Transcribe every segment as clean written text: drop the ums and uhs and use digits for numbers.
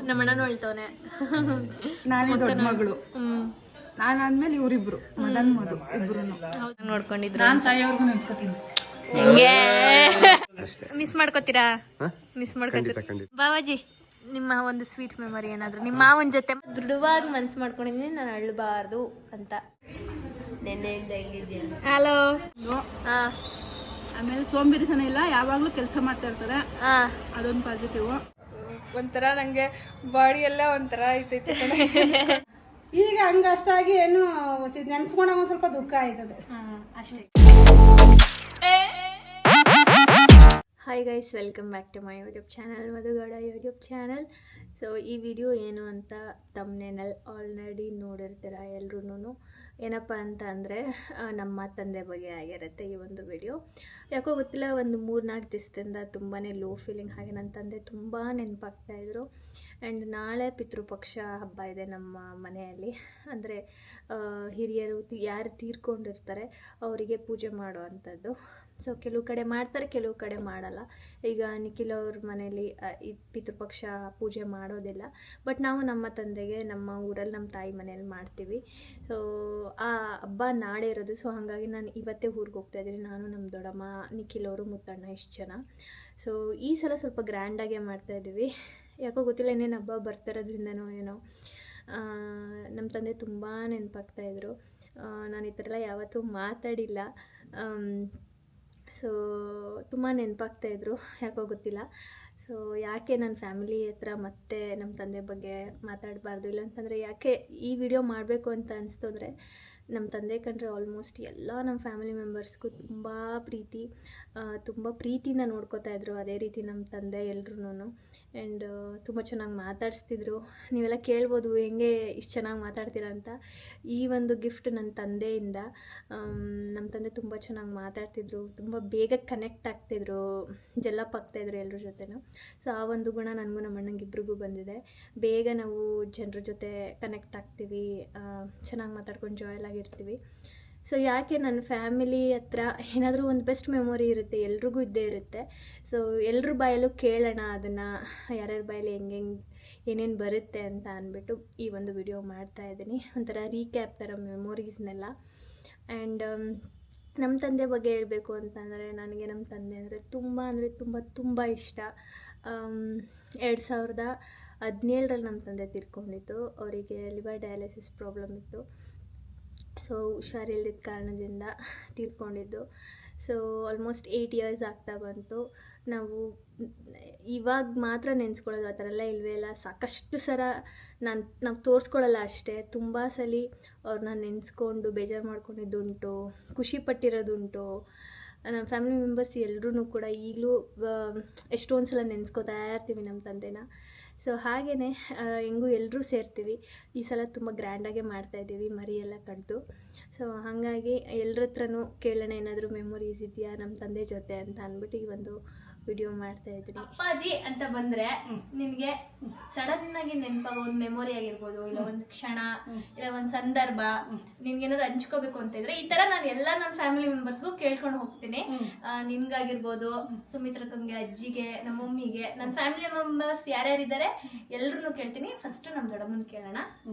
ನಮ್ಮ ಅಣ್ಣನೂ ಹೇಳ್ತವನೆ. ನಾನೇ ದೊಡ್ಡ ಮಗಳು. ನಾನಾದ್ಮೇಲೆ ಇವರಿಬ್ರು ಮದನ್ ಮಧು ಇಬ್ರು ನೋಡ್ಕೊಂಡಿದ್ರು. ನಾನು ಸಾಯೋವರೆಗೂ ನೆನ್ಸ್ಕೊತೀನಿ. ಹಿಂಗೆ ಮಿಸ್ ಮಾಡ್ಕೋತೀರಾ? ಮಿಸ್ ಮಾಡ್ಕೋತೀರಾ ಬಾವಾಜಿ? ನಿಮ್ಮ ಒಂದು ಸ್ವೀಟ್ ಮೆಮೊರಿ ಏನಾದ್ರು ನಿಮ್ಮ ಮಾವನ ಜೊತೆ ದೃಢವಾಗಿ ಮನ್ಸು ಮಾಡ್ಕೊಂಡಿದ್ದೀನಿ ನಾನು ಅಳ್ಳಬಾರ್ದು ಅಂತ. ಹಲೋ. ಆಮೇಲೆ ಸೋಂಬೇರಿತನ ಇಲ್ಲ, ಯಾವಾಗ್ಲೂ ಕೆಲಸ ಮಾಡ್ತಾ ಇರ್ತಾರೆ, ಅದೊಂದು ಪಾಸಿಟಿವ್. ಒಂಥರ ನಂಗೆ ಬಾಡಿ ಎಲ್ಲ ಒಂಥರ ಐತೈತೆ. ಈಗ ಹಂಗಷ್ಟಾಗಿ ಏನು ನೆನ್ಸ್ಕೊಂಡಾಗ ಒಂದ್ ಸ್ವಲ್ಪ ದುಃಖ ಆಯ್ತದೆ ಅಷ್ಟೇ. Hi guys, welcome back to my YouTube channel, Madhugowda YouTube channel. So ಈ ವಿಡಿಯೋ ಏನು ಅಂತ ತಮ್ಮನೇನಲ್ಲಿ ಆಲ್ರೆಡಿ ನೋಡಿರ್ತೀರ ಎಲ್ರೂ. ಏನಪ್ಪ ಅಂತ ಅಂದರೆ ನಮ್ಮ ತಂದೆ ಬಗ್ಗೆ ಆಗಿರುತ್ತೆ ಈ ಒಂದು ವಿಡಿಯೋ. ಯಾಕೋ ಗೊತ್ತಿಲ್ಲ, ಒಂದು 3-4 ದಿವಸದಿಂದ ತುಂಬಾ ಲೋ ಫೀಲಿಂಗ್. ಹಾಗೆ ನನ್ನ ತಂದೆ ತುಂಬ ನೆನಪಾಗ್ತಾಯಿದ್ರು. ಆ್ಯಂಡ್ ನಾಳೆ ಪಿತೃಪಕ್ಷ ಹಬ್ಬ ಇದೆ ನಮ್ಮ ಮನೆಯಲ್ಲಿ. ಅಂದರೆ ಹಿರಿಯರು ಯಾರು ತೀರ್ಕೊಂಡಿರ್ತಾರೆ ಅವರಿಗೆ ಪೂಜೆ ಮಾಡೋ ಅಂಥದ್ದು. ಸೊ ಕೆಲವು ಕಡೆ ಮಾಡ್ತಾರೆ, ಕೆಲವು ಕಡೆ ಮಾಡಲ್ಲ. ಈಗ ನಿಖಿಲ್ ಅವ್ರ ಮನೇಲಿ ಈ ಪಿತೃಪಕ್ಷ ಪೂಜೆ ಮಾಡೋದಿಲ್ಲ. ಬಟ್ ನಾವು ನಮ್ಮ ತಂದೆಗೆ ನಮ್ಮ ಊರಲ್ಲಿ ನಮ್ಮ ತಾಯಿ ಮನೇಲಿ ಮಾಡ್ತೀವಿ. ಸೊ ಆ ಹಬ್ಬ ನಾಳೆ ಇರೋದು. ಸೊ ಹಾಗಾಗಿ ನಾನು ಇವತ್ತೇ ಊರಿಗೆ ಹೋಗ್ತಾಯಿದ್ದೀನಿ. ನಾನು, ನಮ್ಮ ದೊಡ್ಡಮ್ಮ, ನಿಖಿಲ್ ಅವರು, ಮುತ್ತಣ್ಣ, ಇಷ್ಟು ಜನ. ಸೊ ಈ ಸಲ ಸ್ವಲ್ಪ ಗ್ರ್ಯಾಂಡಾಗೇ ಮಾಡ್ತಾಯಿದ್ದೀವಿ. ಯಾಕೋ ಗೊತ್ತಿಲ್ಲ, ಇನ್ನೇನು ಹಬ್ಬ ಬರ್ತಿರೋದ್ರಿಂದನೋ ಏನೋ ನಮ್ಮ ತಂದೆ ತುಂಬ ನೆನಪಾಗ್ತಾಯಿದ್ರು. ನಾನು ಈ ಥರ ಎಲ್ಲ ಯಾವತ್ತೂ ಮಾತಾಡಿಲ್ಲ. ಸೊ ತುಂಬ ನೆನಪಾಗ್ತಾಯಿದ್ರು, ಯಾಕೋ ಗೊತ್ತಿಲ್ಲ. ಸೊ ಯಾಕೆ ನನ್ನ ಫ್ಯಾಮಿಲಿ ಹತ್ರ ಮತ್ತೆ ನಮ್ಮ ತಂದೆ ಬಗ್ಗೆ ಮಾತಾಡಬಾರ್ದು, ಇಲ್ಲಾಂತಂದರೆ ಯಾಕೆ ಈ ವಿಡಿಯೋ ಮಾಡಬೇಕು ಅಂತ ಅನಿಸ್ತು ಅಂದರೆ, ನಮ್ಮ ತಂದೆ ಕಂಡ್ರೆ ಆಲ್ಮೋಸ್ಟ್ ಎಲ್ಲ ನಮ್ಮ ಫ್ಯಾಮಿಲಿ ಮೆಂಬರ್ಸ್ಗೂ ತುಂಬ ಪ್ರೀತಿಯಿಂದ ನೋಡ್ಕೋತಾಯಿದ್ರು. ಅದೇ ರೀತಿ ನಮ್ಮ ತಂದೆ ಎಲ್ರೂ. ಆ್ಯಂಡ್ ತುಂಬ ಚೆನ್ನಾಗಿ ಮಾತಾಡಿಸ್ತಿದ್ರು. ನೀವೆಲ್ಲ ಕೇಳ್ಬೋದು ಹೆಂಗೆ ಇಷ್ಟು ಚೆನ್ನಾಗಿ ಮಾತಾಡ್ತೀರಾ ಅಂತ. ಈ ಒಂದು ಗಿಫ್ಟ್ ನನ್ನ ತಂದೆಯಿಂದ. ನಮ್ಮ ತಂದೆ ತುಂಬ ಚೆನ್ನಾಗಿ ಮಾತಾಡ್ತಿದ್ರು, ತುಂಬ ಬೇಗ ಕನೆಕ್ಟ್ ಆಗ್ತಿದ್ರು, ಜಲ್ಲಪ್ ಆಗ್ತಾಯಿದ್ರು ಎಲ್ಲರ ಜೊತೆನೂ. ಸೊ ಆ ಒಂದು ಗುಣ ನನಗೂ ನಮ್ಮ ಅಣ್ಣಂಗೆ ಇಬ್ರಿಗೂ ಬಂದಿದೆ. ಬೇಗ ನಾವು ಜನರ ಜೊತೆ ಕನೆಕ್ಟ್ ಆಗ್ತೀವಿ, ಚೆನ್ನಾಗಿ ಮಾತಾಡ್ಕೊಂಡು ಜಾಯ್ಲ್ ಆಗಿರ್ತೀವಿ. ಸೊ ಯಾಕೆ ನನ್ನ ಫ್ಯಾಮಿಲಿ ಹತ್ರ ಏನಾದರೂ ಒಂದು ಬೆಸ್ಟ್ ಮೆಮೊರಿ ಇರುತ್ತೆ, ಎಲ್ರಿಗೂ ಇದ್ದೇ ಇರುತ್ತೆ. ಸೊ ಎಲ್ಲರ ಬಾಯಲ್ಲೂ ಕೇಳೋಣ ಅದನ್ನು, ಯಾರ್ಯಾರ ಬಾಯಲ್ಲಿ ಏನೇನು ಬರುತ್ತೆ ಅಂತ ಅಂದ್ಬಿಟ್ಟು ಈ ಒಂದು ವಿಡಿಯೋ ಮಾಡ್ತಾಯಿದ್ದೀನಿ. ಒಂಥರ ರೀಕ್ಯಾಪ್ ಥರ ಮೆಮೊರೀಸ್ನೆಲ್ಲ. ಆ್ಯಂಡ್ ನಮ್ಮ ತಂದೆ ಬಗ್ಗೆ ಹೇಳಬೇಕು ಅಂತಂದರೆ, ನನಗೆ ನಮ್ಮ ತಂದೆ ಅಂದರೆ ತುಂಬ ಇಷ್ಟ. 2017ರಲ್ಲಿ ನಮ್ಮ ತಂದೆ ತೀರ್ಕೊಂಡಿದ್ದು. ಅವರಿಗೆ ಲಿವರ್ ಡಯಾಲಿಸಿಸ್ ಪ್ರಾಬ್ಲಮ್ ಇತ್ತು. ಸೊ ಹುಷಾರಿಲ್ಲದ ಕಾರಣದಿಂದ ತೀರ್ಕೊಂಡಿದ್ದು. ಸೊ ಆಲ್ಮೋಸ್ಟ್ 8 ಇಯರ್ಸ್ ಆಗ್ತಾ ಬಂತು. ನಾವು ಇವಾಗ ಮಾತ್ರ ನೆನೆಸ್ಕೊಳ್ಳೋದು, ಆ ಥರ ಎಲ್ಲ ಇಲ್ಲವೇ ಇಲ್ಲ. ಸಾಕಷ್ಟು ಸಲ ನಾವು ತೋರಿಸ್ಕೊಳ್ಳಲ್ಲ ಅಷ್ಟೇ. ತುಂಬ ಸಲ ಅವ್ರನ್ನ ನೆನೆಸ್ಕೊಂಡು ಬೇಜಾರು ಮಾಡ್ಕೊಂಡಿದ್ದುಂಟು, ಖುಷಿ ಪಟ್ಟಿರೋದುಂಟು. ನಮ್ಮ ಫ್ಯಾಮಿಲಿ ಮೆಂಬರ್ಸ್ ಎಲ್ಲರೂ ಕೂಡ ಈಗಲೂ ಎಷ್ಟೊಂದು ಸಲ ನೆನೆಸ್ಕೋತಾ ಇರ್ತೀವಿ ನಮ್ಮ ತಂದೆನ. ಸೊ ಹಾಗೆಯೇ ಹೆಂಗೂ ಎಲ್ಲರೂ ಸೇರ್ತೀವಿ. ಈ ಸಲ ತುಂಬ ಗ್ರ್ಯಾಂಡಾಗೆ ಮಾಡ್ತಾಯಿದ್ದೀವಿ, ಮರಿ ಎಲ್ಲ ಕಡ್ದು. ಸೊ ಹಾಗಾಗಿ ಎಲ್ಲರ ಹತ್ರನೂ ಕೇಳೋಣ ಏನಾದರೂ ಮೆಮೊರೀಸ್ ಇದೆಯಾ ನಮ್ಮ ತಂದೆ ಜೊತೆ ಅಂತ ಅಂದ್ಬಿಟ್ಟು ಈ ಒಂದು ವಿಡಿಯೋ ಮಾಡ್ತಾಯಿದ್ದೀನಿ. ಅಪ್ಪಾಜಿ ಅಂತ ಬಂದರೆ ನಿನಗೆ ಸಡನ್ನಾಗಿ ನೆನಪಾಗೋ ಒಂದು ಮೆಮೊರಿ ಆಗಿರ್ಬೋದು, ಇಲ್ಲ ಒಂದು ಕ್ಷಣ, ಇಲ್ಲ ಒಂದು ಸಂದರ್ಭ ನಿನ್ಗೇನಾದ್ರು ಹಂಚ್ಕೋಬೇಕು ಅಂತ ಇದ್ರೆ, ಈ ಥರ ನಾನು ಎಲ್ಲ ನನ್ನ ಫ್ಯಾಮಿಲಿ ಮೆಂಬರ್ಸ್ಗೂ ಕೇಳ್ಕೊಂಡು ಹೋಗ್ತೀನಿ. ನಿನ್ಗಾಗಿರ್ಬೋದು, ಸುಮಿತ್ರಕ್ಕಂಗೆ, ಅಜ್ಜಿಗೆ, ನಮ್ಮ ಮಮ್ಮಿಗೆ, ನನ್ನ ಫ್ಯಾಮಿಲಿ ಮೆಂಬರ್ಸ್ ಯಾರ್ಯಾರಿದ್ದಾರೆ ಎಲ್ಲರೂ ಕೇಳ್ತೀನಿ. ಫಸ್ಟ್ ನಮ್ಮ ದೊಡ್ಡಮ್ಮನ ಕೇಳೋಣ.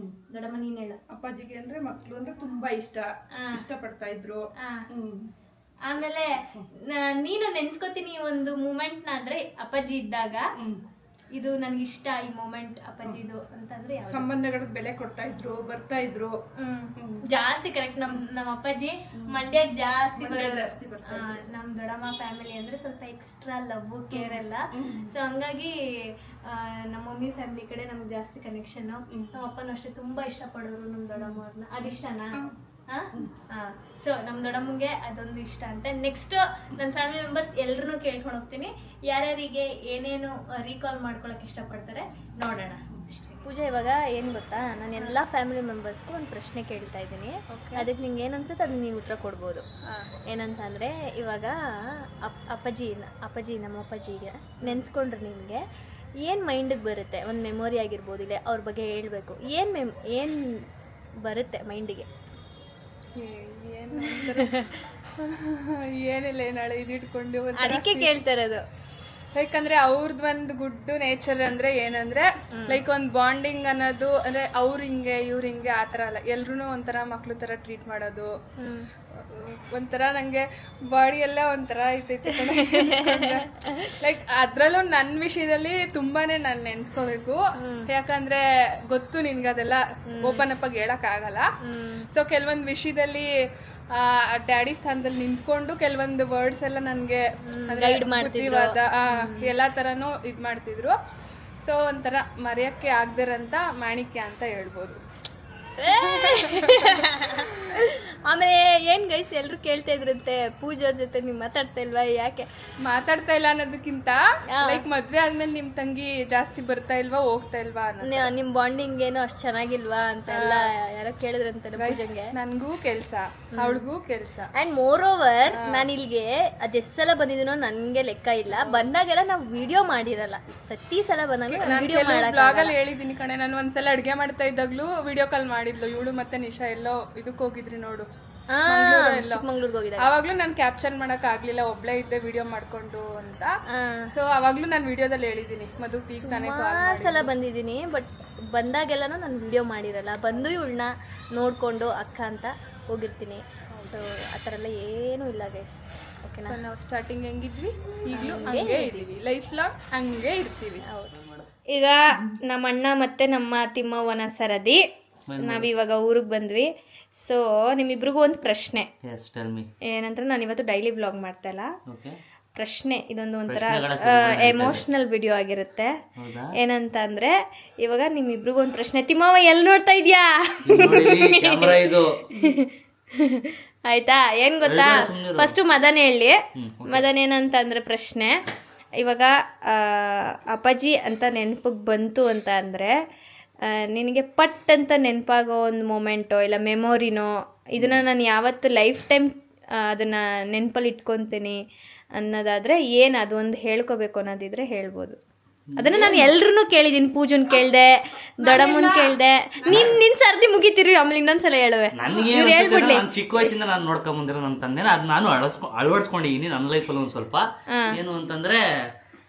ದೊಡ್ಡಮ್ಮ ನೀನು ಹೇಳು. ಅಪ್ಪಾಜಿಗೆ ಅಂದ್ರೆ ಮಕ್ಕಳು ಅಂದ್ರೆ ತುಂಬಾ ಇಷ್ಟಪಡ್ತಾ ಇದ್ರು. ಆಮೇಲೆ ನೀನು ನೆನ್ಸ್ಕೊತೀನಿ ಒಂದು ಮೂಮೆಂಟ್ನ, ಅಂದ್ರೆ ಅಪ್ಪಾಜಿ ಇದ್ದಾಗ ಇದು ನನ್ಗಿಷ್ಟ ಈ ಮೂಮೆಂಟ್ ಅಪ್ಪಾಜಿದು ಅಂತಂದ್ರೆ ಸಂಬಂಧಗಳಿಗೆ ಬೆಲೆ ಕೊಡ್ತಾ ಇದ್ರು, ಬರ್ತಾ ಇದ್ರು ಜಾಸ್ತಿ. ಕರೆಕ್ಟ್. ನಮ್ಮ ಅಪ್ಪಾಜಿ ಮಂಡ್ಯಕ್ಕೆ ಜಾಸ್ತಿ ಬರೋದು. ನಮ್ಮ ದೊಡ್ಡಮ್ಮ ಫ್ಯಾಮಿಲಿ ಅಂದ್ರೆ ಸ್ವಲ್ಪ ಎಕ್ಸ್ಟ್ರಾ ಲವ್, ಕೇರ್ ಎಲ್ಲ. ಸೊ ಹಂಗಾಗಿ ನಮ್ಮ ಮಮ್ಮಿ ಫ್ಯಾಮಿಲಿ ಕಡೆ ನಮ್ಗೆ ಜಾಸ್ತಿ ಕನೆಕ್ಷನ್. ನಮ್ಮ ಅಪ್ಪನೂ ಅಷ್ಟೇ ತುಂಬಾ ಇಷ್ಟಪಡೋರು ನಮ್ಮ ದೊಡ್ಡಮ್ಮ ಅವ್ರನ್ನ. ಅದಿಷ್ಟನಾ? ಸೊ ನಮ್ಮ ದೊಡ್ಡಮ್ಮಗೆ ಅದೊಂದು ಇಷ್ಟ ಅಂತ. ನೆಕ್ಸ್ಟ್ ನನ್ನ ಫ್ಯಾಮಿಲಿ ಮೆಂಬರ್ಸ್ ಎಲ್ಲರೂ ಕೇಳ್ಕೊಂಡು ಹೋಗ್ತೀನಿ, ಯಾರ್ಯಾರಿಗೆ ಏನೇನು ರೀಕಾಲ್ ಮಾಡ್ಕೊಳಕ್ಕೆ ಇಷ್ಟಪಡ್ತಾರೆ ನೋಡೋಣ ಅಷ್ಟೇ. ಪೂಜಾ, ಇವಾಗ ಏನು ಗೊತ್ತಾ, ನಾನು ಎಲ್ಲ ಫ್ಯಾಮಿಲಿ ಮೆಂಬರ್ಸ್ಗೂ ಒಂದು ಪ್ರಶ್ನೆ ಕೇಳ್ತಾ ಇದ್ದೀನಿ. ಅದಕ್ಕೆ ನಿಂಗೆ ಏನು ಅನ್ಸುತ್ತೆ ಅದನ್ನ ನೀವು ಉತ್ತರ ಕೊಡ್ಬೋದು. ಏನಂತ ಅಂದರೆ, ಇವಾಗ ಅಪ್ಪಾಜಿ ನಮ್ಮ ಅಪ್ಪಾಜಿಗೆ ನೆನೆಸ್ಕೊಂಡ್ರೆ ನಿಮಗೆ ಏನು ಮೈಂಡಿಗೆ ಬರುತ್ತೆ? ಒಂದು ಮೆಮೊರಿ ಆಗಿರ್ಬೋದು, ಇಲ್ಲ ಅವ್ರ ಬಗ್ಗೆ ಹೇಳಬೇಕು, ಏನು ಬರುತ್ತೆ ಮೈಂಡಿಗೆ? ಏನಿಲ್ಲ, ನಾಳೆ ಇದಿಟ್ಕೊಂಡು ಅದಕ್ಕೆ ಕೇಳ್ತಾ ಇರೋದು. ಲೈಕ್ ಅಂದ್ರೆ ಅವ್ರದ್ದು ಒಂದು ಗುಡ್ ನೇಚರ್ ಅಂದ್ರೆ ಏನಂದ್ರೆ ಲೈಕ್ ಒಂದು ಬಾಂಡಿಂಗ್ ಅನ್ನೋದು ಅಂದ್ರೆ ಅವ್ರು ಹಿಂಗೆ ಇವ್ರು ಹಿಂಗೆ ಆ ಥರ ಅಲ್ಲ, ಎಲ್ರೂ ಒಂಥರ ಮಕ್ಳು ಥರ ಟ್ರೀಟ್ ಮಾಡೋದು. ಒಂಥರ ನಂಗೆ ಬಾಡಿ ಎಲ್ಲ ಒಂಥರ ಐತೈತೆ ಲೈಕ್ ಅದ್ರಲ್ಲೂ ನನ್ನ ವಿಷಯದಲ್ಲಿ ತುಂಬಾನೇ ನಾನು ನೆನ್ಸ್ಕೋಬೇಕು. ಯಾಕಂದ್ರೆ ಗೊತ್ತು ನಿನ್ಗೆ ಅದೆಲ್ಲ ಓಪನ್ ಅಪ್ ಆಗಿ ಹೇಳಕ್ ಆಗಲ್ಲ. ಸೊ ಕೆಲವೊಂದು ವಿಷಯದಲ್ಲಿ ಡ್ಯಾಡಿ ಸ್ಥಾನದಲ್ಲಿ ನಿಂತ್ಕೊಂಡು ಕೆಲವೊಂದು ವರ್ಡ್ಸ್ ಎಲ್ಲ ನನಗೆ ಬುದ್ಧಿವಾದ ಎಲ್ಲಾ ತರನು ಇದ್ ಮಾಡ್ತಿದ್ರು. ಸೊ ಒಂಥರ ಮರೆಯಕ್ಕೆ ಆಗದಿರಂತ ಮಾಣಿಕ್ಯ ಅಂತ ಹೇಳ್ಬೋದು. ಆಮೇಲೆ ಏನ್ ಗೈಸ್ ಎಲ್ರು ಕೇಳ್ತಾ ಇದ್ರಂತೆ ಪೂಜಾ ಅವ್ರ ಜೊತೆ ನೀವು ಮಾತಾಡ್ತಾ ಇಲ್ವಾ, ಯಾಕೆ ಮಾತಾಡ್ತಾ ಇಲ್ಲ ಅನ್ನೋದಕ್ಕಿಂತ ಲೈಕ್ ಮದ್ವೆ ಆದ್ಮೇಲೆ ನಿಮ್ ತಂಗಿ ಜಾಸ್ತಿ ಬರ್ತಾ ಇಲ್ವಾ ಹೋಗ್ತಾ ಇಲ್ವಾ ನಿಮ್ ಬಾಂಡಿಂಗ್ ಏನೋ ಅಷ್ಟ್ ಚೆನ್ನಾಗಿಲ್ವಾ ಅಂತ ಎಲ್ಲ ಯಾರೋ ಕೇಳಿದ್ರಂತೆ ಪೂಜಂಗೆ. ನನ್ಗೂ ಕೆಲ್ಸ, ಅವಳಿಗೂ ಕೆಲ್ಸ. ಅಂಡ್ ಮೋರ್ ಓವರ್ ನಾನು ಇಲ್ಲಿಗೆ ಅದೆಷ್ಟ್ ಸಲ ಬಂದಿದ್ದೀನೋ ನನ್ಗೆ ಲೆಕ್ಕ ಇಲ್ಲ. ಬಂದಾಗೆಲ್ಲ ನಾವು ವಿಡಿಯೋ ಮಾಡಿರಲ್ಲ, ಪ್ರತಿ ಸಲ ಬಂದಾಗ ವಿಡಿಯೋ ಬ್ಲಾಗ್ ಅಲ್ಲಿ ಹೇಳಿದೀನಿ ಕಣೆ. ನಾನು ಒಂದ್ಸಲ ಅಡ್ಗೆ ಮಾಡ್ತಾ ಇದ್ದಾಗ್ಲೂ ವಿಡಿಯೋ ಕಾಲ್ ಮಾಡಿದ್ಲು ಇವಳು ಮತ್ತೆ ನಿಶಾ ಎಲ್ಲೋ ಇದಕ್ ಹೋಗಿದ್ರಿ ನೋಡು, ಚಿಕ್ಕಮಂಗ್ಳೂರ್ಗೆ ಹೋಗಿದ್ದೆ. ಅವಾಗ್ಲೂ ನಾನು ಕ್ಯಾಪ್ಚರ್ ಮಾಡಕ್ ಆಗ್ಲಿಲ್ಲ, ಒಬ್ಳೆ ಇದ್ದೆ ವಿಡಿಯೋ ಮಾಡ್ಕೊಂಡು ಅಂತ. ಸೊ ಅವಾಗ್ಲೂ ನಾನು ವಿಡಿಯೋದಲ್ಲಿ ಹೇಳಿದೀನಿ ಮಧು ಈಗ ತಾನೇ ಸಲ ಬಂದಿದ್ದೀನಿ, ಬಟ್ ಬಂದಾಗೆಲ್ಲನೂ ನಾನು ವಿಡಿಯೋ ಮಾಡಿರಲ್ಲ. ಬಂದು ಇವಳನ್ನ ನೋಡ್ಕೊಂಡು ಅಕ್ಕ ಅಂತ ಹೋಗಿರ್ತೀನಿ. ಸೊ ಆ ಥರ ಎಲ್ಲ ಏನೂ ಇಲ್ಲ ಗೈಸ್. ಓಕೆನಾ, ನಾವು ಸ್ಟಾರ್ಟಿಂಗ್ ಹೆಂಗಿದ್ವಿ ಈಗಲೂ ಹಂಗೆ ಇದೀವಿ, ಲೈಫ್ ಲಾಂಗ್ ಹಂಗೆ ಇರ್ತೀವಿ. ಹೌದು. ಈಗ ನಮ್ಮ ಅಣ್ಣ ಮತ್ತೆ ನಮ್ಮ ತಿಮ್ಮವ್ವನ ಸರದಿ ನಾವಿವಾಗ ಊರಿಗೆ ಬಂದ್ವಿ. ಸೊ ನಿಮ್ಮಿಬ್ರಿಗೂ ಒಂದು ಪ್ರಶ್ನೆ. ಏನಂದ್ರೆ ನಾನು ಇವತ್ತು ಡೈಲಿ ವ್ಲಾಗ್ ಮಾಡ್ತಾ ಇಲ್ಲ, ಪ್ರಶ್ನೆ. ಇದೊಂದು ಒಂಥರ ಎಮೋಷನಲ್ ವಿಡಿಯೋ ಆಗಿರುತ್ತೆ. ಏನಂತ ಅಂದ್ರೆ ಇವಾಗ ನಿಮ್ಮಿಬ್ರಿಗೂ ಒಂದು ಪ್ರಶ್ನೆ. ತಿಮ್ಮವ್ವ ಎಲ್ಲಿ ನೋಡ್ತಾ ಇದ್ಯಾ? ಆಯ್ತಾ, ಏನ್ ಗೊತ್ತಾ, ಫಸ್ಟು ಮದನ್ ಹೇಳಿ. ಮದನ್ ಏನಂತ ಅಂದ್ರೆ ಪ್ರಶ್ನೆ, ಇವಾಗ ಅಪ್ಪಾಜಿ ಅಂತ ನೆನಪಿಗೆ ಬಂತು ಅಂತ ಅಂದರೆ ನಿನಗೆ ಪಟ್ ಅಂತ ನೆನಪಾಗೋ ಒಂದು ಮೊಮೆಂಟೋ ಇಲ್ಲ ಮೆಮೊರಿನೋ, ಇದನ್ನು ನಾನು ಯಾವತ್ತು ಲೈಫ್ ಟೈಮ್ ಅದನ್ನು ನೆನಪಲ್ಲಿ ಇಟ್ಕೊತೀನಿ ಅನ್ನೋದಾದರೆ ಏನು ಅದು ಒಂದು ಹೇಳ್ಕೋಬೇಕು ಅನ್ನೋದಿದ್ರೆ ಹೇಳ್ಬೋದು. ಅದನ್ನು ನಾನು ಎಲ್ರೂ ಕೇಳಿದ್ದೀನಿ. ಪೂಜನ್ ಕೇಳಿದೆ, ದೊಡ್ಡಮ್ಮನ್ ಕೇಳಿದೆ. ನಿನ್ ಸರ್ದಿ ಮುಗಿತೀರಿ, ಆಮೇಲೆ ಇನ್ನೊಂದ್ಸಲ ಹೇಳುವೆ. ನನಗೆ ಚಿಕ್ಕ ವಯಸ್ಸಿಂದ ನಾನು ನೋಡ್ಕೊಂಡ್ ಬಂದಿರೋ ನನ್ನ ತಂದೆನ ಅದು ನಾನು ಅಳವಡಿಸ್ಕೊಂಡಿದ್ದೀನಿ ನನ್ನ ಲೈಫಲ್ಲಿ ಒಂದು ಸ್ವಲ್ಪ. ಏನು ಅಂತಂದ್ರೆ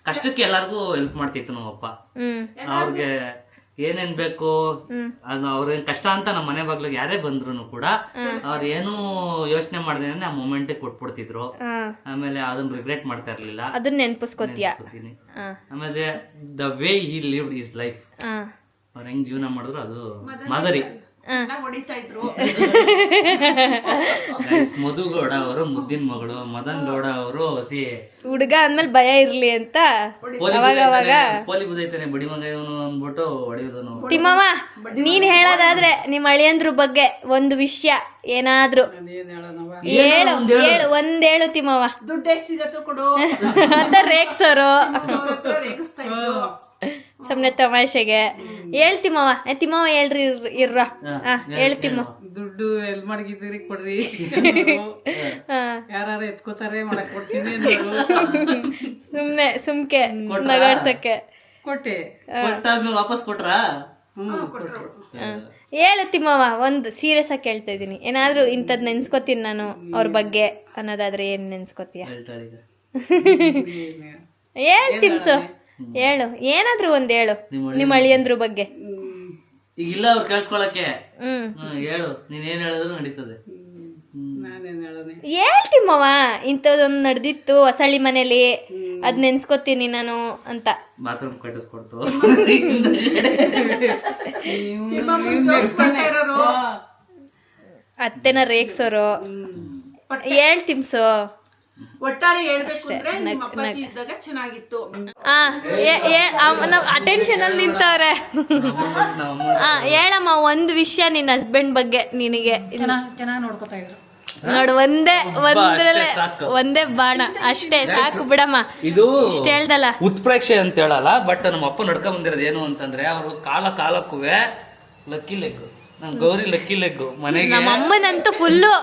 ಕಷ್ಟಕ್ಕೆ ಎಲ್ಲಾರ್ಗು ಹೆಲ್ಪ್ ಮಾಡ್ತಿತ್ತು ನಮ್ಮಪ್ಪ. ಅವ್ರಿಗೆ ಏನೇನ್ ಬೇಕು ಅದು ಅವ್ರೇನ್ ಕಷ್ಟ ಅಂತ ನಮ್ಮ ಮನೆ ಬಾಗ್ಲಿಗೆ ಯಾರೇ ಬಂದ್ರು ಕೂಡ ಅವ್ರು ಏನು ಯೋಚನೆ ಮಾಡ್ದೇನೆ ಆ ಮೊಮೆಂಟ್ ಕೊಟ್ಬಿಡ್ತಿದ್ರು. ಆಮೇಲೆ ಅದನ್ನ ರಿಗ್ರೆಟ್ ಮಾಡ್ತಾ ಇರ್ಲಿಲ್ಲ, ಅದನ್ನ ನೆನಪಿಸ್ಕೊತೀಯ. ಆಮೇಲೆ the way he lived his life, ಅವ್ರು ಹೆಂಗ್ ಜೀವನ ಮಾಡಿದ್ರು ಅದು ಮಾದರಿ. ಮಧುಗೌಡ ಅವರು ಮುದ್ದಿನ ಮಗಳು, ಮದನ್ ಗೌಡ ಅವರು ಹಸಿ ಹುಡುಗ ಅಂದ್ಮೇಲೆ ಭಯ ಇರ್ಲಿ ಅಂತ ಪೋಲಿ ಬುದೈತಾನೆ ಬಡಿ ಮಗ ಇವನು ಅಂದ್ಬಿಟ್ಟು ಹೊಡೆಯೋದು. ತಿಮ್ಮವ್ವ, ನೀನ್ ಹೇಳೋದಾದ್ರೆ ನಿಮ್ಮ ಅಳಿಯಂದ್ರ ಬಗ್ಗೆ ಒಂದು ವಿಷಯ ಏನಾದ್ರು ಹೇಳು. ಒಂದೇಳು ತಿಮ್ಮವ್ವ ಅಂತ ರೇಗ್ಸೋರು ಸುಮ್ನೆ ತಮಾಷೆಗೆ ಹೇಳ್ತಿಮ್ಮವ. ತಿಮ್ಮವ ಹೇಳ್ರಿ ಇರ್ರ. ಹೇಳ್ತಿಮ್ಮ, ದುಡ್ಡು ಎಲ್ ಮಡಗಿದ್ರಿ ಕೊಡ್ರಿ, ಯಾರು ಎತ್ಕೋತಾರೆ ಮಾಡಕ್ ಕೊಡ್ತೀನಿ. ಸುಮ್ನೆ ಸುಮ್ಕೆ ನಗಾಡ್ಸಕ್ಕೆ ಕೊಟ್ಟೆ, ವಾಪಸ್ ಕೊಟ್ರಾ? ಹೇಳು ತಿಮ್ಮವ, ಒಂದು ಸೀರಿಯಸ್ ಆಗಿ ಕೇಳ್ತಾ ಇದೀನಿ. ಏನಾದ್ರು ಇಂಥದ್ ನೆನ್ಸ್ಕೊತೀನಿ ನಾನು ಅವ್ರ ಬಗ್ಗೆ ಅನ್ನೋದಾದ್ರೆ ಏನ್ ನೆನ್ಸ್ಕೊತೀಯ? ಹೇಳ್ ತಿಮ್ಸು, ಹೇಳು ಏನಾದ್ರು ಒಂದ್ ಹೇಳು ನಿಮ್ಮ ಅಳಿಯಂದ್ರ ಬಗ್ಗೆ. ಈಗಿಲ್ಲ ಅವ್ರು ಕೇಳಿಸ್ಕೊಳಕ್ಕೆ. ಹೇಳು, ನೀನ್ ಏನ್ ಹೇಳಿದ್ರು ನಡೀತದೆ. ಹೇಳ್ತಿಮ್ಮವ, ಇಂಥದೊಂದು ನಡೆದಿತ್ತು ಹೊಸಳ್ಳಿ ಮನೇಲಿ, ಅದ್ ನೆನ್ಸ್ಕೊತೀನಿ ನಾನು ಅಂತ. ಬಾತ್ರೂಮ್ ಕಟ್ಟಿಸ್ಕೊಡ್ತು, ಅತ್ತೆನ ರೇಗ್ಸೋರು. ಹೇಳ್ತಿಮ್ಸು, ಒಟ್ಟಾರೆ ಹೇಳ್ಬೇಕು ಅಂದ್ರೆ ನಿಮ್ಮ ಅಪ್ಪಾಜಿ ಇದ್ದಾಗ ಚೆನ್ನಾಗಿತ್ತು. ಅಟೆನ್ಷನ್ ಅಲ್ಲಿ ನಿಂತವ್ರೆ. ಹೇಳಮ್ಮ ಒಂದು ವಿಷಯ ನಿನ್ನ ಹಸ್ಬೆಂಡ್ ಬಗ್ಗೆ. ನಿನಗೆ ಚೆನ್ನಾಗಿ ನೋಡ್ಕೊತಾ ಇದ್ರು ನೋಡು, ಒಂದೇ ಬಾಣ ಅಷ್ಟೇ ಸಾಕು ಬಿಡಮ್ಮ. ಇದು ಇಷ್ಟ ಹೇಳ್ದಲ್ಲ ಉತ್ಪ್ರೇಕ್ಷೆ ಅಂತ ಹೇಳಲ್ಲ, ಬಟ್ ನಮ್ಮ ಅಪ್ಪ ನಡ್ಕೊಂಡ್ ಬಂದಿರೋದು ಏನು ಅಂತಂದ್ರೆ ಅವರು ಕಾಲಕ್ಕೂ ಲಕ್ಕಿ ಲೆಗ್, ನಮ್ ಗೌರಿ ಲಕ್ಕಿ ಲೆಗ್ ಮನೆಗೆ. ನಮ್ಮ ಅಮ್ಮನಂತೂ ಫುಲ್ಲು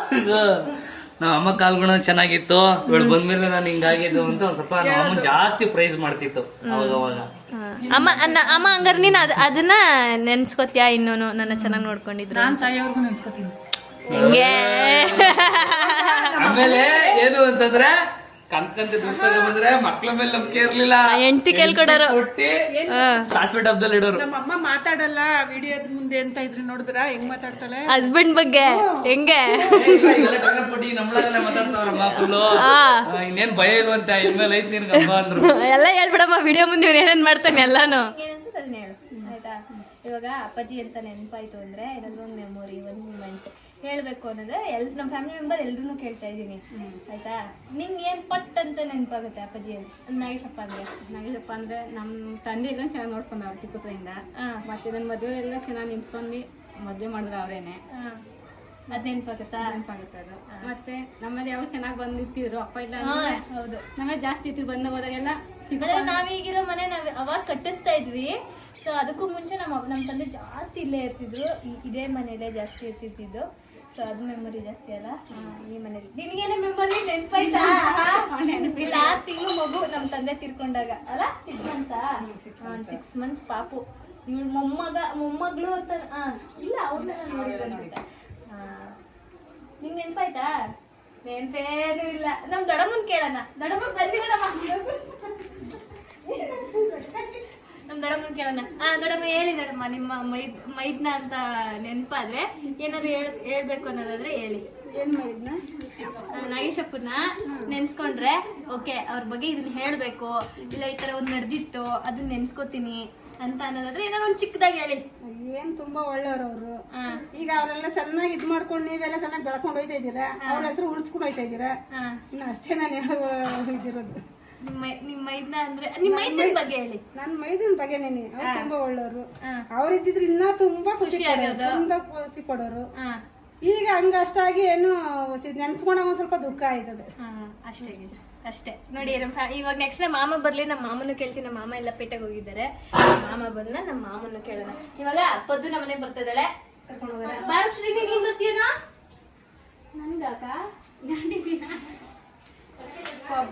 ನಮ್ಮ ಅಮ್ಮ ಕಾಲ್ಗುಣ ಚೆನ್ನಾಗಿತ್ತು, ಇವಳು ಬಂದ್ಮೇಲೆ ನಾನು ಹಿಂಗಾಗಿದ್ದು ಅಂತ ಒಂದ್ ಸ್ವಲ್ಪ ನಮ್ಮ ಅಮ್ಮ ಜಾಸ್ತಿ ಪ್ರೈಸ್ ಮಾಡ್ತಿತ್ತು ಅವಾಗ. ಅಮ್ಮ ಹಂಗಾರೆ ನೀನ್ ಅದನ್ನ ನೆನ್ಸ್ಕೊತ್ಯಾ? ಇನ್ನೂನು ನನ್ನ ಚೆನ್ನಾಗಿ ನೋಡ್ಕೊಂಡಿದ್ರು. ನಾನ್ ಸಾಯೋವರೆಗೂ ನೆನ್ಸ್ಕೊತೀನಿ. ಹಿಂಗೆ ಆಮೇಲೆ ಏನು ಅಂತಂದ್ರೆ ಕಂತ್ಕಂತ ದುಡ್ಡು ತಗೊಂಡ್ಬಂದ್ರೆ ಮಕ್ಳ ಮೇಲೆ ನಂಬಿಕೆ ಇರ್ಲಿಲ್ಲ. ಹೆಂಡ್ತಿ ಕೇಳ್ಕೊಡೋರು. ಕೊಟ್ಟಿ ಸಾಸಿವೆ ಡಬ್ಬದಲ್ಲಿ ಇಡೋರು. ನಮ್ಮ ಅಮ್ಮ ಮಾತಾಡಲ್ಲ ವಿಡಿಯೋದ ಮುಂದೆ ಅಂತ ಇದ್ರಿ ನೋಡಿದ್ರ ಹೆಂಗ್ ಮಾತಾಡ್ತಾಳೆ ಹಸ್ಬೆಂಡ್ ಬಗ್ಗೆ ಹೆಂಗೆ ನಮ್ಮಳಲ್ಲೇ ಮಾತಾಡ್ತಾವ್ರಮ್ಮ ಫುಲ್ಲು. ಇನ್ನೇನ್ ಭಯ ಇಲ್ವಂತ ಇನ್ಮೇಲೆ ಐತ್ ನಿನ್ಗೆ ಹಬ್ಬ ಅಂದ್ರು. ಎಲ್ಲ ಹೇಳ್ಬಿಡಮ್ಮ ವಿಡಿಯೋ ಮುಂದೆ ಇವ್ನು ಏನೇನ್ ಮಾಡ್ತಾನೆ ಎಲ್ಲಾನು. ಆಯ್ತಾ, ಇವಾಗ ಅಪ್ಪಾಜಿ ಅಂತ ನೆನಪಾಯ್ತು ಅಂದ್ರೆ ಏನಾದ್ರು ಒಂದು ಮೆಮೊರಿ, ಒಂದು ಮೂಮೆಂಟ್ ಹೇಳ್ಬೇಕು ಅನ್ನೋದ್ರೆ ನಮ್ಮ ಫ್ಯಾಮಿಲಿ ಮೆಂಬರ್ ಎಲ್ರೂ ಕೇಳ್ತಾ ಇದ್ದೀನಿ. ಆಯ್ತಾ, ನಿಂಗೆ ಏನ್ ಪಟ್ ಅಂತ ನೆನಪಾಗುತ್ತೆ ಅಪ್ಪಾಜಿ ಅಂತ? ನಾಗೇಶಪ್ಪ ಅಂದ್ರೆ ನಮ್ಮ ತಂದೆ ಎಲ್ಲ ಚೆನ್ನಾಗಿ ನೋಡ್ಕೊಂಡವ್ರು ಚಿಕ್ಕದ್ರಿಂದ. ಮತ್ತೆ ನನ್ನ ಮದುವೆ ಎಲ್ಲ ಚೆನ್ನಾಗಿ ನಿಂತ್ಕೊಂಡು ಮದುವೆ ಮಾಡಿದ್ರು ಅವರೇನೆ. ಅದ್ ನೆನಪಾಗುತ್ತಾ? ನೆನಪಾಗುತ್ತೆ ಅದು. ಮತ್ತೆ ನಮ್ಮಲ್ಲಿ ಯಾವ ಚೆನ್ನಾಗಿ ಬಂದಿರ್ತಿದ್ರು ಅಪ್ಪ ಇಲ್ಲ. ಹೌದು, ನಮ್ಮಲ್ಲಿ ಜಾಸ್ತಿ ಇತ್ತು ಬಂದ ಹೋದಾಗೆಲ್ಲ. ನಾವೀಗಿರೋ ಮನೆ ನಾವ್ ಅವಾಗ ಕಟ್ಟಿಸ್ತಾ ಇದ್ವಿ. ಸೊ ಅದಕ್ಕೂ ಮುಂಚೆ ನಮ್ಮ ತಂದೆ ಜಾಸ್ತಿ ಇಲ್ಲೇ ಇರ್ತಿದ್ರು, ಇದೇ ಮನೇಲೆ ಜಾಸ್ತಿ ಇರ್ತಿದ್ದು. ಸೊ ಅದು ಮೆಮೊರಿ ಜಾಸ್ತಿ ಅಲ್ಲ ಈ ಮನೇಲಿ. ನಿನ್ಗೇನೆ ಮೆಮೊರಿ ನೆನಪಾಯ್ತಾ? 6 ತಿಂಗಳು ಮಗು ನಮ್ಮ ತಂದೆ ತೀರ್ಕೊಂಡಾಗ ಅಲ್ಲ, 6 ಮಂತ್ಸ್ ಪಾಪು. ಇವ್ಳು ಮೊಮ್ಮಗಳು ಅಂತ ಇಲ್ಲ, ಅವ್ರನ್ನ ನಾನು ನೋಡಿದ್ದೆ. ನಿಂಗೆ ನೆನಪಾಯ್ತಾ? ನೆನಪೇನು ಇಲ್ಲ. ನಮ್ ದೊಡ್ಡಮ್ಮನ್ ಕೇಳೋಣ. ದೊಡ್ಡಮ್ಮನ್ ಬಂದಿರಮ್ಮ, ನಮ್ ದೊಡ್ಡಮ್ಮನ್ ಕೇಳೋಣ. ದೊಡ್ಡಮ್ಮ ಹೇಳಿ ದೊಡ್ಡಮ್ಮ, ನಿಮ್ಮ ಮೈದ್ನ ಅಂತ ನೆನಪಾದ್ರೆ ಏನಾದ್ರು ಹೇಳ್ಬೇಕು ಅನ್ನೋದಾದ್ರೆ ಹೇಳಿ. ಏನ್ ಮಾಡಿದ್ನ? ನಾಗೇಶಪ್ಪನ ನೆನ್ಸ್ಕೊಂಡ್ರೆ ಓಕೆ, ಅವ್ರ ಬಗ್ಗೆ ಇದನ್ನ ಹೇಳ್ಬೇಕು, ಇಲ್ಲ ಈ ತರ ಒಂದ್ ನಡೆದಿತ್ತು ಅದನ್ನ ನೆನ್ಸ್ಕೋತೀನಿ ಅಂತ ಅನ್ನೋದಾದ್ರೆ ಏನಾದ್ರು ಒಂದ್ ಚಿಕ್ಕದಾಗಿ ಹೇಳಿ. ಏನ್ ತುಂಬಾ ಒಳ್ಳೆಯವ್ರು ಅವರು. ಈಗ ಅವರೆಲ್ಲ ಚೆನ್ನಾಗಿ ಇದ್ ಮಾಡ್ಕೊಂಡು ನೀವೆಲ್ಲ ಚೆನ್ನಾಗಿ ಬೆಳ್ಕೊಂಡು ಹೋಯ್ತಾ ಇದ್ದೀರಾ, ಅವ್ರ ಹೆಸರು ಉಳಿಸ್ಕೊಂಡು ಹೋಯ್ತಾ ಇದ್ದೀರಾ. ಇನ್ನು ಅಷ್ಟೇ ನಾನು ಇದಿರೋದು. ನಿಮ್ ಮೈದ್ನ ಅಂದ್ರೆ ನಿಮ್ ಮೈದ್ನ ಬಗ್ಗೆ ಹೇಳಿ. ನನ್ನ ಮೈದನ್ ಬಗ್ಗೆ ನೆನೆ, ಅವ್ರು ತುಂಬಾ ಒಳ್ಳೆಯವರು. ಅವ್ರಿದ್ದಿದ್ರೆ ಇನ್ನ ತುಂಬಾ ಖುಷಿ ಕೊಡೋರು. ಈಗ ಹಂಗ ಅಷ್ಟಾಗಿ ಏನು ನೆನ್ಸ್ಕೊಂಡಾಗ ಒಂದ್ ಸ್ವಲ್ಪ ದುಃಖ ಆಯ್ತದೆ ಅಷ್ಟೇ. ನೋಡಿ ಇವಾಗ ನೆಕ್ಸ್ಟ್ ನಮ್ಮ ಮಾಮ ಬರ್ಲಿ, ನಮ್ಮ ಮಾಮನ್ನು ಕೇಳ್ತೀನಿ. ನಮ್ಮ ಮಾಮ ಎಲ್ಲ ಪೇಟೆಗೆ ಹೋಗಿದ್ದಾರೆ. ಮಾಮ ಬಂದ ನಮ್ಮ ಮಾಮನ್ನು ಕೇಳೋಣ. ಇವಾಗ ಪದ್ದು ನಮ್ಮ ಮನೆಗೆ ಬರ್ತಾ ಇದ್ದಾಳೆ, ಕರ್ಕೊಂಡು ಹೋಗೋಣ. ಬಾರಶ್ರೀನಿ, ನೀನ್ ಬರ್ತೀಯನಾ? ನಂಗಾಕ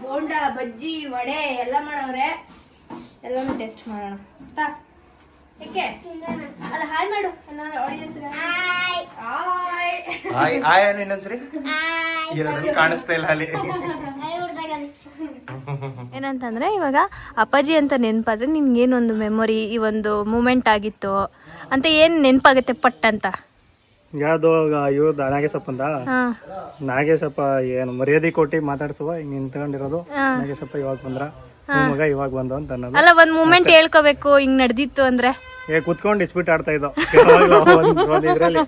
ಬೋಂಡ, ಬಜ್ಜಿ, ವಡೆ ಎಲ್ಲ ಮಾಡವ್ರೆ. ಎಲ್ಲಾನು ಟೇಸ್ಟ್ ಮಾಡೋಣ. ಏಕೆ ಅಲ್ಲ, ಹಾಯ್ ಮಾಡು ಆಡಿಯನ್ಸ್. ಕಾಣಿಸ್ತಾ ಇಲ್ಲ ಅಲ್ಲಿ. ಏನಂತಂದ್ರೆ ಇವಾಗ ಅಪ್ಪಾಜಿ ಅಂತ ನೆನಪಾದ್ರೆ ನಿನ್ಗೇನೊಂದು ಮೆಮೊರಿ, ಈ ಒಂದು ಮೂಮೆಂಟ್ ಆಗಿತ್ತು ಅಂತ ಏನ್ ನೆನಪಾಗುತ್ತೆ ಪಟ್ ಅಂತ? ಯಾವ್ದು ಇವ್ರದ್ದು ನಾಗೇಶಪ್ಪಂದ? ನಾಗೇಶಪ್ಪ ಏನು ಮರ್ಯಾದೆ ಕೊಟ್ಟು ಮಾತಾಡ್ಸುವ ಹಿಂಗ್ ನಿಂತ್ಕೊಂಡಿರೋದು. ನಾಗೇಶಪ್ಪ ಇವಾಗ ಬಂದ್ರ, ಮಗ ಇವಾಗ ಬಂದ ಅಂತ ಅನ್ನೋದು. ಅಲ್ಲ, ಒಂದ್ ಮೂಮೆಂಟ್ ಹೇಳ್ಕೋಬೇಕು ಹಿಂಗ್ ನಡೆದಿತ್ತು ಅಂದ್ರೆ. ಕುತ್ಕೊಂಡು ಇಸ್ಬಿಟ್ ಆಡ್ತಾ ಇದ್ದೋ ಇದ್ರಲ್ಲಿ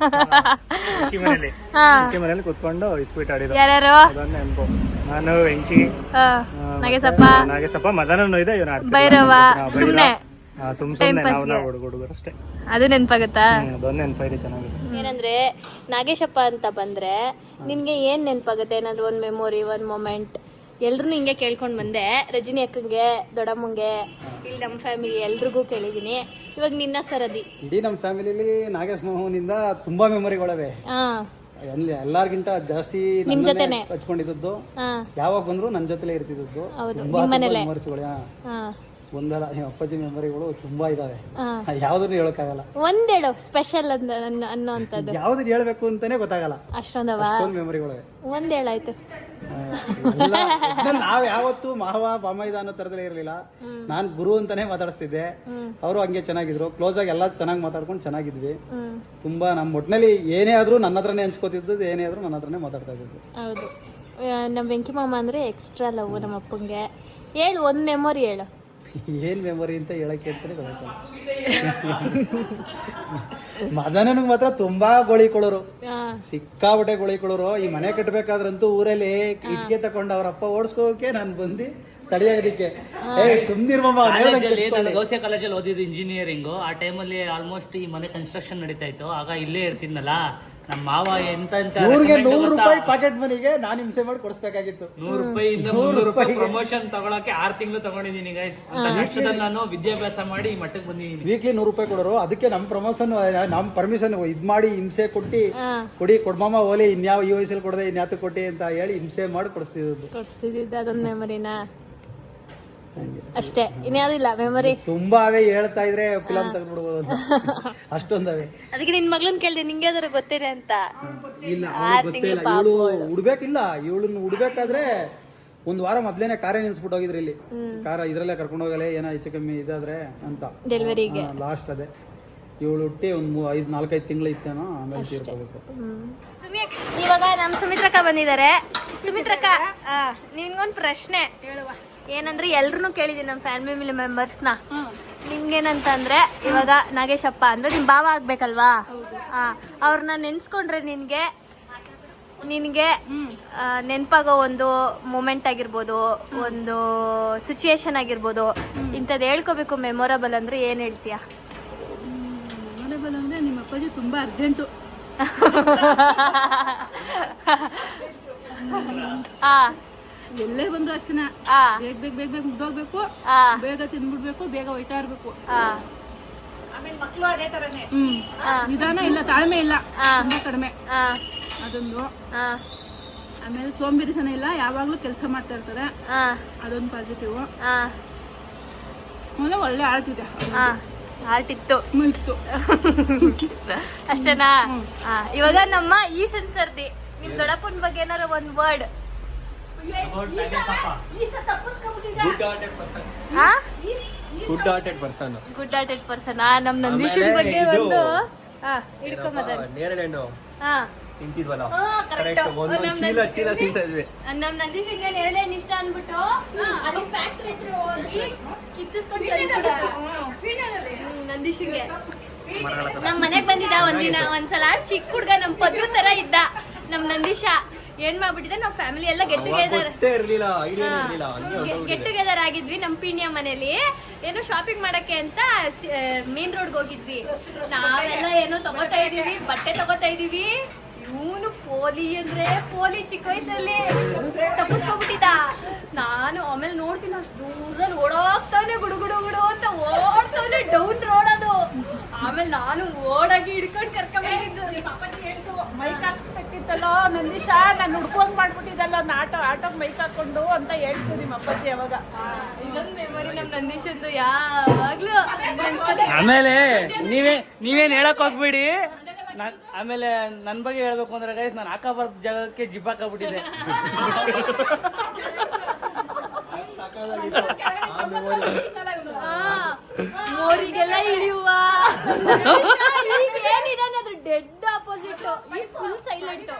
ಮನೇಲಿ ಕುತ್ಕೊಂಡು ಇಸ್ಬಿಟ್ ಆಡಿದ್ರು. ಯಾರ್ಯಾರು? ಅದೊಂದು ನೆನಪು. ನಾನು, ವೆಂಕಿ, ನಾಗೇಶಪ್ಪ, ಮದನೂ ಇದೆ, ಇವನು ಭೈರವ. ಸುಮ್ನೆ ಸುಮ್ನೆ ನಾವು ಹುಡುಗರು ಅಷ್ಟೇ. ಅದು ನೆನಪಾಗತ್ತಾ? ಅದೊಂದು ನೆನಪಾಗಿದೆ ಚೆನ್ನಾಗಿದೆ. ಏನಂದ್ರೆ ನಾಗೇಶಪ್ಪ ಅಂತ ಬಂದ್ರೆ ನಿನ್ಗೆ ಏನ್ ನೆನಪಾಗುತ್ತೆ? ಏನಾದ್ರು ಒಂದ್ ಮೆಮೊರಿ, ಒಂದ್ ಮೊಮೆಂಟ್? ಎಲ್ರು ಹಿಂಗೆ ಕೇಳ್ಕೊಂಡ್ ಬಂದೆ, ರಜನಿ ಅಕ್ಕಂಗೆ, ದೊಡ್ಡಮ್ಮಂಗೆ, ಇಲ್ಲಿ ನಮ್ಮ ಫ್ಯಾಮಿಲಿ ಎಲ್ರಿಗೂ ಕೇಳಿದೀನಿ. ಇವಾಗ ನಿನ್ನ ಸರದಿ. ಇಡೀ ನಮ್ಮ ಫ್ಯಾಮಿಲಿಲಿ ನಾಗೇಶ್ ಮೋಹನಿಂದ ತುಂಬಾ ಮೆಮೊರಿಗಳವೆ. ಎಲ್ಲಾರ್ಗಿಂಟ ಜಾಸ್ತಿ ನಿಮ್ ಜೊತೆನೆ ಹಚ್ಕೊಂಡಿದ್ದು. ಯಾವಾಗ ಬಂದ್ರು ನನ್ ಜೊತೆಲೆ ಇರ್ತಿದ್ದು. ಮೆಮೊರಿಗಳು ಒಂದಲ್ಲ, ಅಪ್ಪಾಜಿ ಮೆಮೊರಿಗಳು ತುಂಬಾ ಇದಾವೆ. ಯಾವ್ದನ್ನು ಹೇಳಕ್ಕಾಗಲ್ಲ. ಒಂದೇಳು ಸ್ಪೆಷಲ್ ಅನ್ನೋಂಥದ್ದು ಯಾವ್ದು ಹೇಳ್ಬೇಕು ಅಂತಾನೆ ಗೊತ್ತಾಗಲ್ಲ, ಅಷ್ಟೊಂದವ ಮೆಮೊರಿಗಳವೆ. ಒಂದೇಳಾಯ್ತು. ನಾವ್ ಯಾವತ್ತು ಮಾವ ಬಾಮೈದ ಅನ್ನೋ ತರದಲ್ಲೇ ಇರ್ಲಿಲ್ಲ. ನಾನ್ ಗುರು ಅಂತಾನೆ ಮಾತಾಡಿಸ್ತಿದ್ದೆ. ಅವರು ಹಂಗೆ ಚೆನ್ನಾಗಿದ್ರು, ಕ್ಲೋಸ್ ಆಗಿ ಎಲ್ಲ ಚೆನ್ನಾಗಿ ಮಾತಾಡ್ಕೊಂಡು ಚೆನ್ನಾಗಿದ್ವಿ. ತುಂಬಾ ನಮ್ಮ ಒಟ್ಟಿನಲ್ಲಿ ಏನೇ ಆದ್ರೂ ನನ್ನ ಹತ್ರನೇ ಹಂಚ್ಕೋತಿದ್ದು, ಏನೇ ಆದ್ರೂ ನನ್ನ ಹತ್ರನೇ ಮಾತಾಡ್ತಾ ಇದ್ದು. ಹೌದು, ನಮ್ಮ ವೆಂಕಿ ಮಾಮ ಅಂದ್ರೆ ಎಕ್ಸ್ಟ್ರಾ ಲವ್ ನಮ್ಮ ಅಪ್ಪಂಗೆ. ಹೇಳು ಒಂದ್ ಮೆಮೊರಿ ಹೇಳು. ಏನ್ ಮೆಮೊರಿ ಅಂತ ಹೇಳಕ್ಕೆ ಅಂತಾನೆ ಗೊತ್ತಾಗ್ತದೆ. ಮದನನಿಗೆ ಮಾತ್ರ ತುಂಬಾ ಗೋಳಿಕೊಳ್ಳೋರು, ಸಿಕ್ಕಾಬಟ್ಟೆ ಗೋಳಿಕೊಳ್ಳೋರು. ಈ ಮನೆ ಕಟ್ಟಬೇಕಾದ್ರಂತೂ ಊರಲ್ಲಿ ಇಟ್ಕೆ ತಗೊಂಡು ಅವ್ರಪ್ಪ ಓಡಿಸ್ಕೋಕೆ ನಾನು ಬಂದು ತಡೆಯೋದಕ್ಕೆ ಗೌಸಿಯಾ ಕಾಲೇಜಲ್ಲಿ ಓದಿದ್ದು ಇಂಜಿನಿಯರಿಂಗು. ಆ ಟೈಮಲ್ಲಿ ಆಲ್ಮೋಸ್ಟ್ ಈ ಮನೆ ಕನ್ಸ್ಟ್ರಕ್ಷನ್ ನಡೀತಾ ಇತ್ತು. ಆಗ ಇಲ್ಲೇ ಇರ್ತಿದ್ನಲ್ಲ ನಮ್ಮ ಮಾವ. ಎಂತ ಊರಿಗೆ 100 ರೂಪಾಯಿ ಪಾಕೆಟ್ ಮನಿಗೆ ನಾನು ಹಿಂಸೆ ಮಾಡಿ ಕೊಡಿಸ್ಬೇಕಾಗಿತ್ತು. 100 ರೂಪಾಯಿಂದ 300 ರೂಪಾಯಿ ಪ್ರಮೋಷನ್ ತಗೊಳಕ್ಕೆ 6 ತಿಂಗಳು ತಗೊಂಡಿದ್ದೀನಿ ಗೈಸ್. ನಾನು ವಿದ್ಯಾಭ್ಯಾಸ ಮಾಡಿ ಈ ಮಟ್ಟಕ್ಕೆ ಬಂದಿದ್ದೀನಿ. ವೀಕ್ಲಿ 100 ರೂಪಾಯಿ ಕೊಡೋರು. ಅದಕ್ಕೆ ನಮ್ಮ ಪ್ರಮೋಷನ್, ನಮ್ಮ ಪರ್ಮಿಷನ್ ಇದ್ ಮಾಡಿ ಹಿಂಸೆ ಕೊಡ್ಮಾಮ ಓಲೆ ಇನ್ಯಾವ ಈ ವಯಸ್ಸಲ್ಲಿ ಕೊಡದೆ ಇನ್ಯಾತು ಕೊಟ್ಟಿ ಅಂತ ಹೇಳಿ ಹಿಂಸೆ ಮಾಡಿ ಕೊಡಿಸ್ತಿದ್ದು. ಅದೊಂದು ಮೆಮೊರಿನಾ ಅಷ್ಟೇ, ಇನ್ಯಾವುದಿಲ್ಲ ಮೆಮೊರಿ. ತುಂಬಾ ಅವೇ ಹೇಳ್ತಾ ಇದ್ರೆ ಫಿಲಂ ತೆಗೆದ್ಬಿಡ್ಬೋದು ಅಂತ ಅಷ್ಟೊಂದವೆ. ಅದಕ್ಕೆ ನಿನ್ ಮಗಳನ್ನ ಕೇಳಿದೆ, ನಿಂಗೆ ಯಾವ್ದಾರು ಗೊತ್ತೇನೆ ಅಂತ. ಇಲ್ಲ, ಗೊತ್ತೇ ಇಲ್ಲ. ಇವಳು ಉಡ್ಬೇಕಿಲ್ಲ. ಇವಳನ್ನ ಉಡ್ಬೇಕಾದ್ರೆ ಒಂದು ವಾರ ಮೊದ್ಲೇನೆ ಕಾರೇ ನಿಲ್ಸ್ಬಿಟ್ಟು ಹೋಗಿದ್ರು ಇಲ್ಲಿ. ಕಾರ ಇದ್ರಲ್ಲೇ ಕರ್ಕೊಂಡು ಹೋಗಲೇ ಏನೋ ಹೆಚ್ಚು ಕಮ್ಮಿ ಇದಾದ್ರೆ ಅಂತ ಡೆಲಿವರಿಗೆ ಲಾಸ್ಟ್ ಅದೇ ಇವಳು ಹುಟ್ಟಿ ಒಂದು 4-5 ತಿಂಗಳು ಇತ್ತೇನೋ, ಆಮೇಲೆ ತೀರ್ಕೋಬೇಕು. ಇವಾಗ ನಮ್ಮ ಸುಮಿತ್ರಕ್ಕ ಬಂದಿದ್ದಾರೆ. ಸುಮಿತ್ರಕ್ಕ, ನಿನ್ಗೊಂದು ಪ್ರಶ್ನೆ ಏನಂದ್ರೆ ಎಲ್ರು ಕೇಳಿದೀನಿ ನಮ್ಮ ಫ್ಯಾಮಿಲಿ ಮೆಂಬರ್ಸ್ನ. ನಿಮ್ಗೇನಂತಂದ್ರೆ ಇವಾಗ ನಾಗೇಶಪ್ಪ ಅಂದ್ರೆ ನಿಮ್ ಭಾವ ಆಗ್ಬೇಕಲ್ವಾ? ಅವ್ರನ್ನ ನೆನ್ಸ್ಕೊಂಡ್ರೆ ನಿನ್ಗೆ ನೆನ್ಪಾಗೋ ಒಂದು ಮೂಮೆಂಟ್ ಆಗಿರ್ಬೋದು, ಒಂದು ಸಿಚುಯೇಷನ್ ಆಗಿರ್ಬೋದು, ಇಂಥದ್ದು ಹೇಳ್ಕೋಬೇಕು ಮೆಮೊರಬಲ್ ಅಂದ್ರೆ ಏನ್ ಹೇಳ್ತೀಯ? ಮೆಮೊರಬಲ್ ಅಂದ್ರೆ ನಿಮ್ಮ ಅಪ್ಪಾಜಿ ತುಂಬಾ ಅರ್ಜೆಂಟು. ಎಲ್ಲೇ ಬಂದ್ರು ಅಷ್ಟೇನ, ಬೇಗ ಮುಗ್ದೋಗ್ಬೇಕು, ಬೇಗ ತಿನ್ಬಿಡ್ಬೇಕು, ಬೇಗ ಹೋಯ್ತಾ ಇರ್ಬೇಕು. ಮಕ್ಕಳು ಅದೇ ತರನೇ. ನಿಧಾನ ಇಲ್ಲ, ತಾಳ್ಮೆ ಇಲ್ಲ, ತುಂಬಾ ಕಡಿಮೆ ಅದೊಂದು. ಆಮೇಲೆ ಸೋಂಬೇರಿತನ ಇಲ್ಲ, ಯಾವಾಗ್ಲೂ ಕೆಲಸ ಮಾಡ್ತಾ ಇರ್ತಾರೆ, ಅದೊಂದು ಪಾಸಿಟಿವ್. ಆಮೇಲೆ ಒಳ್ಳೆ ಆರ್ಟ್ ಇದೆ, ಆರ್ಟ್ ಇತ್ತು ಇತ್ತು. ಅಷ್ಟೇನಾ? ಇವಾಗ ನಮ್ಮ ಈ ಸೆನ್ಸರ್ದಿ ನಿಮ್ ದೊಡ್ಡಪ್ಪನ ಬಗ್ಗೆ ಏನಾರ ಒಂದ್ ವರ್ಡ್. Good hearted person. ನಮ್ ನಂದೀಶನ್ ಬಗ್ಗೆ ಒಂದು ಹಿಡ್ಕೊಂಬದ ನೇರಳೆಣ್ಣು ತಿಂತಿದ್ವಲ್ಲ, ನಮ್ ನಂದೀಶನ್ಗೆ ನೇರಳೆಣ್ಣು ಇಷ್ಟ ಅನ್ಬಿಟ್ಟು ಅಲ್ಲಿ ಫ್ಯಾಕ್ಟ್ರಿ ಹತ್ರ ಹೋಗಿ ಕಿತ್ತಿಸ್ಕೊಂಡು ನಂದೀಶನ್ಗೆ. ನಮ್ ಮನೆಗ್ ಬಂದಿದ್ದ ಒಂದ್ಸಲ ಚಿಕ್ಕ ಹುಡ್ಗ ನಮ್ ಪದ್ದು ತರ ಇದ್ದ ನಮ್ ನಂದೀಶ. ಏನ್ ಮಾಡ್ಬಿಟ್ಟಿದೆ, ನಾವ್ ಫ್ಯಾಮಿಲಿ ಎಲ್ಲ ಗೆಟ್ ಟುಗೆದರ್ ಆಗಿದ್ವಿ ನಮ್ ಪಿಣ್ಯ ಮನೇಲಿ. ಏನೋ ಶಾಪಿಂಗ್ ಮಾಡಕ್ಕೆ ಅಂತ ಮೇನ್ ರೋಡ್ಗೆ ಹೋಗಿದ್ವಿ. ನಾವೆಲ್ಲ ಏನೋ ತಗೋತಾ ಇದೀವಿ, ಬಟ್ಟೆ ತಗೋತಾ ಇದೀವಿ. ಇವನು ಪೋಲಿ ಅಂದ್ರೆ ಪೋಲಿ, ಚಿಕ್ಕ ವಯಸ್ಸಲ್ಲಿ ತಪ್ಪಿಸ್ಕೊಂಡ್ಬಿಟ್ಟಿದ್ದ. ನಾನು ಆಮೇಲೆ ನೋಡ್ತೀನಿ ಅಷ್ಟು ದೂರದಲ್ಲಿ ಓಡೋಗ್ತಾನೆ, ಗುಡು ಅಂತ ಓಡ್ತಾನೆ ಡೌನ್ ರೋಡ್ ಅದು. ಆಮೇಲೆ ನಾನು ಓಡಾಗಿ ಹಿಡ್ಕೊಂಡು ಕರ್ಕೊಂಡ್ಬಂದಿದ್ದು. ಮೈಕ್ ಹಾಕ್ಸ್ಬೇಕಿತ್ತಲ್ಲೋ ನಂದೀಶ, ನಾನು ಹುಡ್ಕೊಂಡ್ ಮಾಡ್ಬಿಟ್ಟಿದ್ದಲ್ಲ ಆಟೋಗ್ ಮೈಕ್ ಹಾಕೊಂಡು ಅಂತ ಹೇಳ್ತು ನಿಮ್ಮ ಅಪ್ಪಾಜಿ. ಅವಾಗ ಇದೊಂದು ಮೆಮೊರಿ ನಮ್ ನಂದೀಶಂದು ಯಾವಾಗ್ಲೂ. ಆಮೇಲೆ ನೀವೇನ್ ಹೇಳಕ್ ಹೋಗ್ಬಿಡಿ. ಆಮೇಲೆ ನನ್ ಬಗ್ಗೆ ಹೇಳ್ಬೇಕು ಅಂದ್ರೆ ಗೈಸ್, ನಾನು ಹಾಕಬಾರ್ದ ಜಾಗಕ್ಕೆ ಜಿಪ್ ಹಾಕಬಿಟ್ಟಿದೆ. ಮೋರಿಗೆಲ್ಲ ಇಳಿಯುವ ಏನಿದಾದ್ರೆ ಡೆಡ್ ಆಪೋಸಿಟ್, ಈ ಫುಲ್ ಸೈಲೆಂಟ್.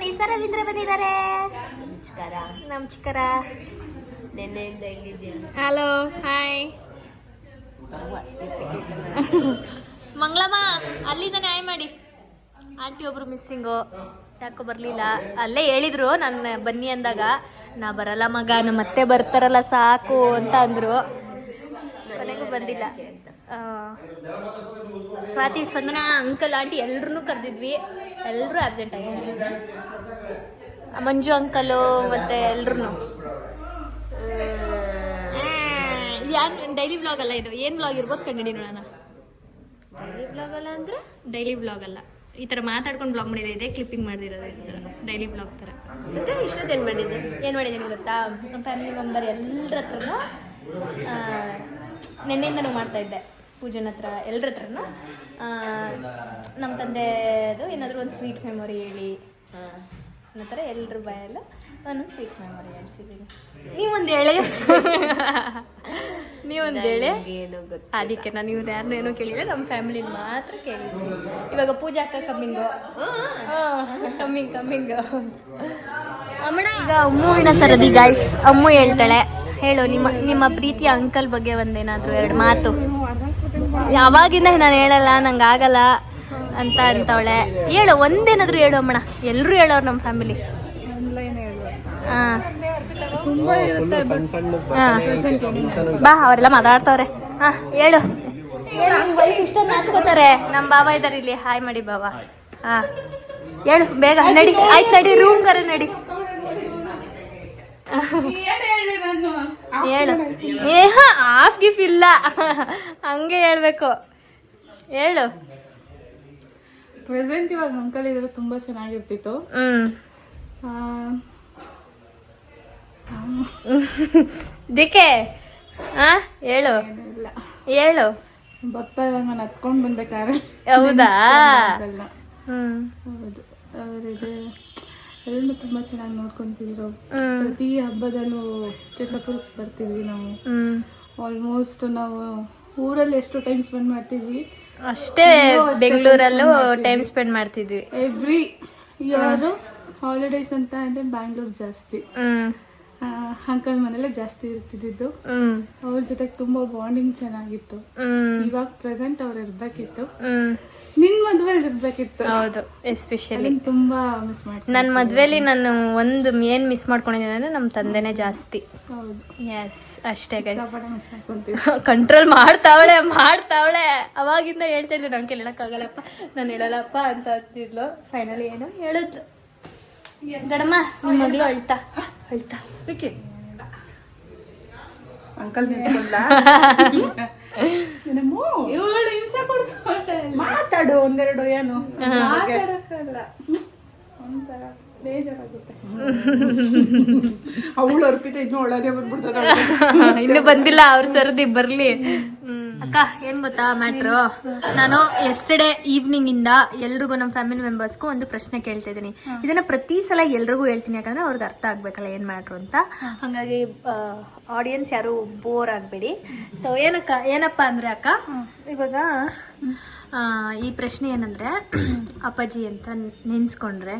ನಿಸಾ ರವೀಂದ್ರ ಬಂದಿದ್ದಾರೆ. ನಮ್ ಚಿಕ್ಕರ ನೆನ್ನೆಯಿಂದ ಎಲ್ಲಿದ್ಯಾ? Hello, hi Mangalamma. ಅಲ್ಲಿಂದ ನ್ಯಾಯ ಮಾಡಿ. ಆಂಟಿ ಒಬ್ರು ಮಿಸ್ಸಿಂಗು, ಯಾಕೋ ಬರ್ಲಿಲ್ಲ. ಅಲ್ಲೇ ಹೇಳಿದ್ರು ನಾನು ಬನ್ನಿ ಅಂದಾಗ, ನಾ ಬರಲ್ಲ ಮಗ, ನಮ್ಮ ಅತ್ತೆ ಬರ್ತಾರಲ್ಲ ಸಾಕು ಅಂತ ಅಂದ್ರು. ಕೊನೆಗೂ ಬಂದಿಲ್ಲ. ಸ್ವಾತಿ, ಸ್ಪಂದನ, ಅಂಕಲ್, ಆಂಟಿ ಎಲ್ರೂ ಕರೆದಿದ್ವಿ, ಎಲ್ಲರೂ ಅರ್ಜೆಂಟ್ ಆಗಿದ್ದಾರೆ. ಮಂಜು ಅಂಕಲು ಮತ್ತೆ ಎಲ್ರು. ಯಾರು ಡೈಲಿ ಬ್ಲಾಗ್ ಅಲ್ಲ ಇದು, ಏನು ಬ್ಲಾಗ್ ಇರ್ಬೋದು ಕಂಡಿಡಿ ನೋಡೋಣ. ಡೈಲಿ ಬ್ಲಾಗ್ ಅಲ್ಲ ಅಂದ್ರೆ ಡೈಲಿ ಬ್ಲಾಗ್ ಅಲ್ಲ, ಈ ಥರ ಮಾತಾಡ್ಕೊಂಡು ಬ್ಲಾಗ್ ಮಾಡಿರೋದೆ, ಕ್ಲಿಪ್ಪಿಂಗ್ ಮಾಡಿರೋದು ಈ ಥರ ಡೈಲಿ ಬ್ಲಾಗ್ ಥರ. ಮತ್ತೆ ಇಷ್ಟೊತ್ತು ಏನು ಮಾಡಿದ್ದೀನಿ ಗೊತ್ತಾ? ನಮ್ಮ ಫ್ಯಾಮಿಲಿ ಮೆಂಬರ್ ಎಲ್ಲರ ಹತ್ರನೂ ನೆನ್ನೆಯಿಂದನೂ ಮಾಡ್ತಾಯಿದ್ದೆ, ಪೂಜನ ಹತ್ರ ಎಲ್ಲರ ಹತ್ರನೂ. ನಮ್ಮ ತಂದೆದು ಏನಾದರೂ ಒಂದು ಸ್ವೀಟ್ ಮೆಮೊರಿ ಹೇಳಿ ಅನ್ನೋ ಥರ ಎಲ್ಲರ ಬಾಯಲ್ಲೂ ಒಂದೊಂದು ಸ್ವೀಟ್ ಮೆಮೊರಿ ಹೇಳ್ಸಿದ್ದೀನಿ. ನೀವೊಂದು ಹೇಳಿ ಅದಕ್ಕೆ ನಾನು ಇವ್ರು ಯಾರನ್ನೂ ಏನೂ ಕೇಳಿಲ್ಲ, ನಮ್ಮ ಫ್ಯಾಮಿಲಿ ಮಾತ್ರ ಕೇಳಿದ್ದೀನಿ. ಇವಾಗ ಪೂಜಾ ಅಕ್ಕ ಕಮ್ಮಿಂಗು ಅಮ್ಮಣ. ಈಗ ಅಮ್ಮುವಿನ ಸರದಿ ಗಾಯ್ಸ್. ಅಮ್ಮು ಹೇಳ್ತಾಳೆ, ಹೇಳು ನಿಮ್ಮ ಪ್ರೀತಿಯ ಅಂಕಲ್ ಬಗ್ಗೆ ಒಂದೇನಾದರೂ 2 ಮಾತು. ಯಾವಾಗಿಂದ ನಾನು ಹೇಳಲ್ಲ, ನಂಗೆ ಆಗಲ್ಲ ಅಂತ ಅಂತವಳೆ. ಹೇಳು, ಒಂದೇನಾದರೂ ಹೇಳು ಅಮ್ಮಣ. ಎಲ್ಲರೂ ಹೇಳೋರು ನಮ್ಮ ಫ್ಯಾಮಿಲಿ. ಬಾ, ಅವರೆಲ್ಲ ಮಾತಾಡ್ತವ್ರೆ. ಹೇಳು. ಇಷ್ಟೊಂದು ನಾಚ್ಕೋತಾರೆ. ನಮ್ಮ ಬಾಬಾ ಇದ್ದಾರೆ ಇಲ್ಲಿ, ಹಾಯ್ ಮಾಡಿ ಬಾಬಾ. ಹೇಳು ಬೇಗ, ನಡಿ. ಆಯ್ತು ನಡಿ, ರೂಮ್ ಕರೆ ನಡಿ. ಹೇಳು. ಹಾಫ್ ಗಿಫ್ ಇಲ್ಲ, ಹಂಗೆ ಹೇಳ್ಬೇಕು. ಹೇಳು. ಪ್ರೆಸೆಂಟ್ ಇವಾಗ ಅಂಕಲ್ ಇದ್ರೆ ತುಂಬಾ ಚೆನ್ನಾಗಿರ್ತಿತ್ತು. ದಿಕ್ಕೆ ಹೇಳು ಹೇಳು. ಬರ್ತಾ ಇವಾಗ ನಾನು ಹತ್ಕೊಂಡ್ ಬಂದ್ಬೇಕಾದ್ರೆ. ಹೌದಾ? ಹೌದು. ಅವ್ರಿದೆ ಎಲ್ಲರೂ ತುಂಬಾ ಚೆನ್ನಾಗಿ ನೋಡ್ಕೊಂತಿದ್ರು. ಪ್ರತಿ ಹಬ್ಬದಲ್ಲೂ ಕೆಸಪುರಕ್ಕೆ ಬರ್ತಿದ್ವಿ ನಾವು. ಆಲ್ಮೋಸ್ಟ್ ನಾವು ಊರಲ್ಲಿ ಎಷ್ಟು ಟೈಮ್ ಸ್ಪೆಂಡ್ ಮಾಡ್ತಿದ್ವಿ ಅಷ್ಟೇ ಬೆಂಗಳೂರಲ್ಲೂ ಟೈಮ್ ಸ್ಪೆಂಡ್ ಮಾಡ್ತಿದ್ವಿ. ಎವ್ರಿ ಇಯರ್ ಹಾಲಿಡೇಸ್ ಅಂತ ಅಂದ್ರೆ ಬ್ಯಾಂಗ್ಳೂರ್ ಜಾಸ್ತಿ. ಅಂಕಲ್ ಮನೇಲೆ ಜಾಸ್ತಿ ಇರ್ತಿದ್ದು. ಅವ್ರ ಜೊತೆಗೆ ತುಂಬಾ ಬಾಂಡಿಂಗ್ ಚೆನ್ನಾಗಿತ್ತು. ಇವಾಗ ಪ್ರೆಸೆಂಟ್ ಅವ್ರು ಇರ್ಬೇಕಿತ್ತು. ನಿನ್ ಮದ್ವೆಲಿ ಇರ್ಬೇಕಿತ್ತು. ಹೌದು, ಎಸ್ಪೆಷಲಿ ತುಂಬಾ ಮಿಸ್ ಮಾಡ್ತೀನಿ. ನನ್ನ ಮದ್ವೆಲಿ ನಾನು ಒಂದು ಏನ್ ಮಿಸ್ ಮಾಡ್ಕೊಂಡಿದ್ದೀನಿ ಅಂದ್ರೆ ನಮ್ಮ ತಂದೆನೇ ಜಾಸ್ತಿ. ಹೌದು, ಎಸ್ ಅಷ್ಟೇ ಗೈಸ್. ಮಿಸ್ ಮಾಡ್ಕೊಂತೀವಿ. ಕಂಟ್ರೋಲ್ ಮಾಡ್ತಾವಳೆ ಅವಾಗಿಂದ ಹೇಳ್ತಾ ಇದ್ಲು, ನನ್ ಹೇಳಕ್ಕಾಗಲ್ಲಪ್ಪ, ನಾನು ಹೇಳಲ್ಲಪ್ಪ ಅಂತ ಅಂತಿದ್ಲು. ಫೈನಲಿ ಏನು ಹೇಳಿದ್ಲು. ಗಡಮ್ಮ ನಿಮ್ಮ ಮಗಳು ಅಳ್ತಾ ಅಂಕಲ್ ನೆನ್ಸ್ಕೊಂಡ ಇವಳು ಹಿಂಸೆ ಕೊಡ್ತಾಳೆ. ಮಾತಾಡು ಒಂದೆರಡು ಏನು ಮಾತಾಡಕ್ಕಲ್ಲ, ಒಂಥರ ಬೇಜಾರಾಗುತ್ತೆ. ಅವಳು ಅರ್ಪಿತ ಇನ್ನು ಒಳಗೆ ಬಂದ್ಬಿಡ್ತಾರೆ. ಇನ್ನು ಬಂದಿಲ್ಲ, ಅವ್ರ ಸರ್ದಿ ಬರ್ಲಿ. ಅಕ್ಕ ಏನ್ ಗೊತ್ತಾ ಮ್ಯಾಟ್ರು, ನಾನು ಎಸ್ಟರ್ಡೇ ಈವ್ನಿಂಗ್ ಇಂದ ಎಲ್ರಿಗೂ ನಮ್ಮ ಫ್ಯಾಮಿಲಿ ಮೆಂಬರ್ಸ್ಗೂ ಒಂದು ಪ್ರಶ್ನೆ ಕೇಳ್ತಾ ಇದ್ದೀನಿ. ಇದನ್ನ ಪ್ರತಿ ಸಲ ಎಲ್ರಿಗೂ ಹೇಳ್ತೀನಿ, ಯಾಕಂದ್ರೆ ಅವ್ರಿಗೆ ಅರ್ಥ ಆಗ್ಬೇಕಲ್ಲ ಏನ್ ಮ್ಯಾಟ್ರು ಅಂತ. ಹಾಗಾಗಿ ಆಡಿಯನ್ಸ್ ಯಾರು ಬೋರ್ ಆಗ್ಬೇಡಿ. ಸೊ ಏನಪ್ಪ ಅಂದ್ರೆ ಅಕ್ಕ, ಇವಾಗ ಈ ಪ್ರಶ್ನೆ ಏನಂದ್ರೆ, ಅಪ್ಪಾಜಿ ಅಂತ ನೆನ್ಸ್ಕೊಂಡ್ರೆ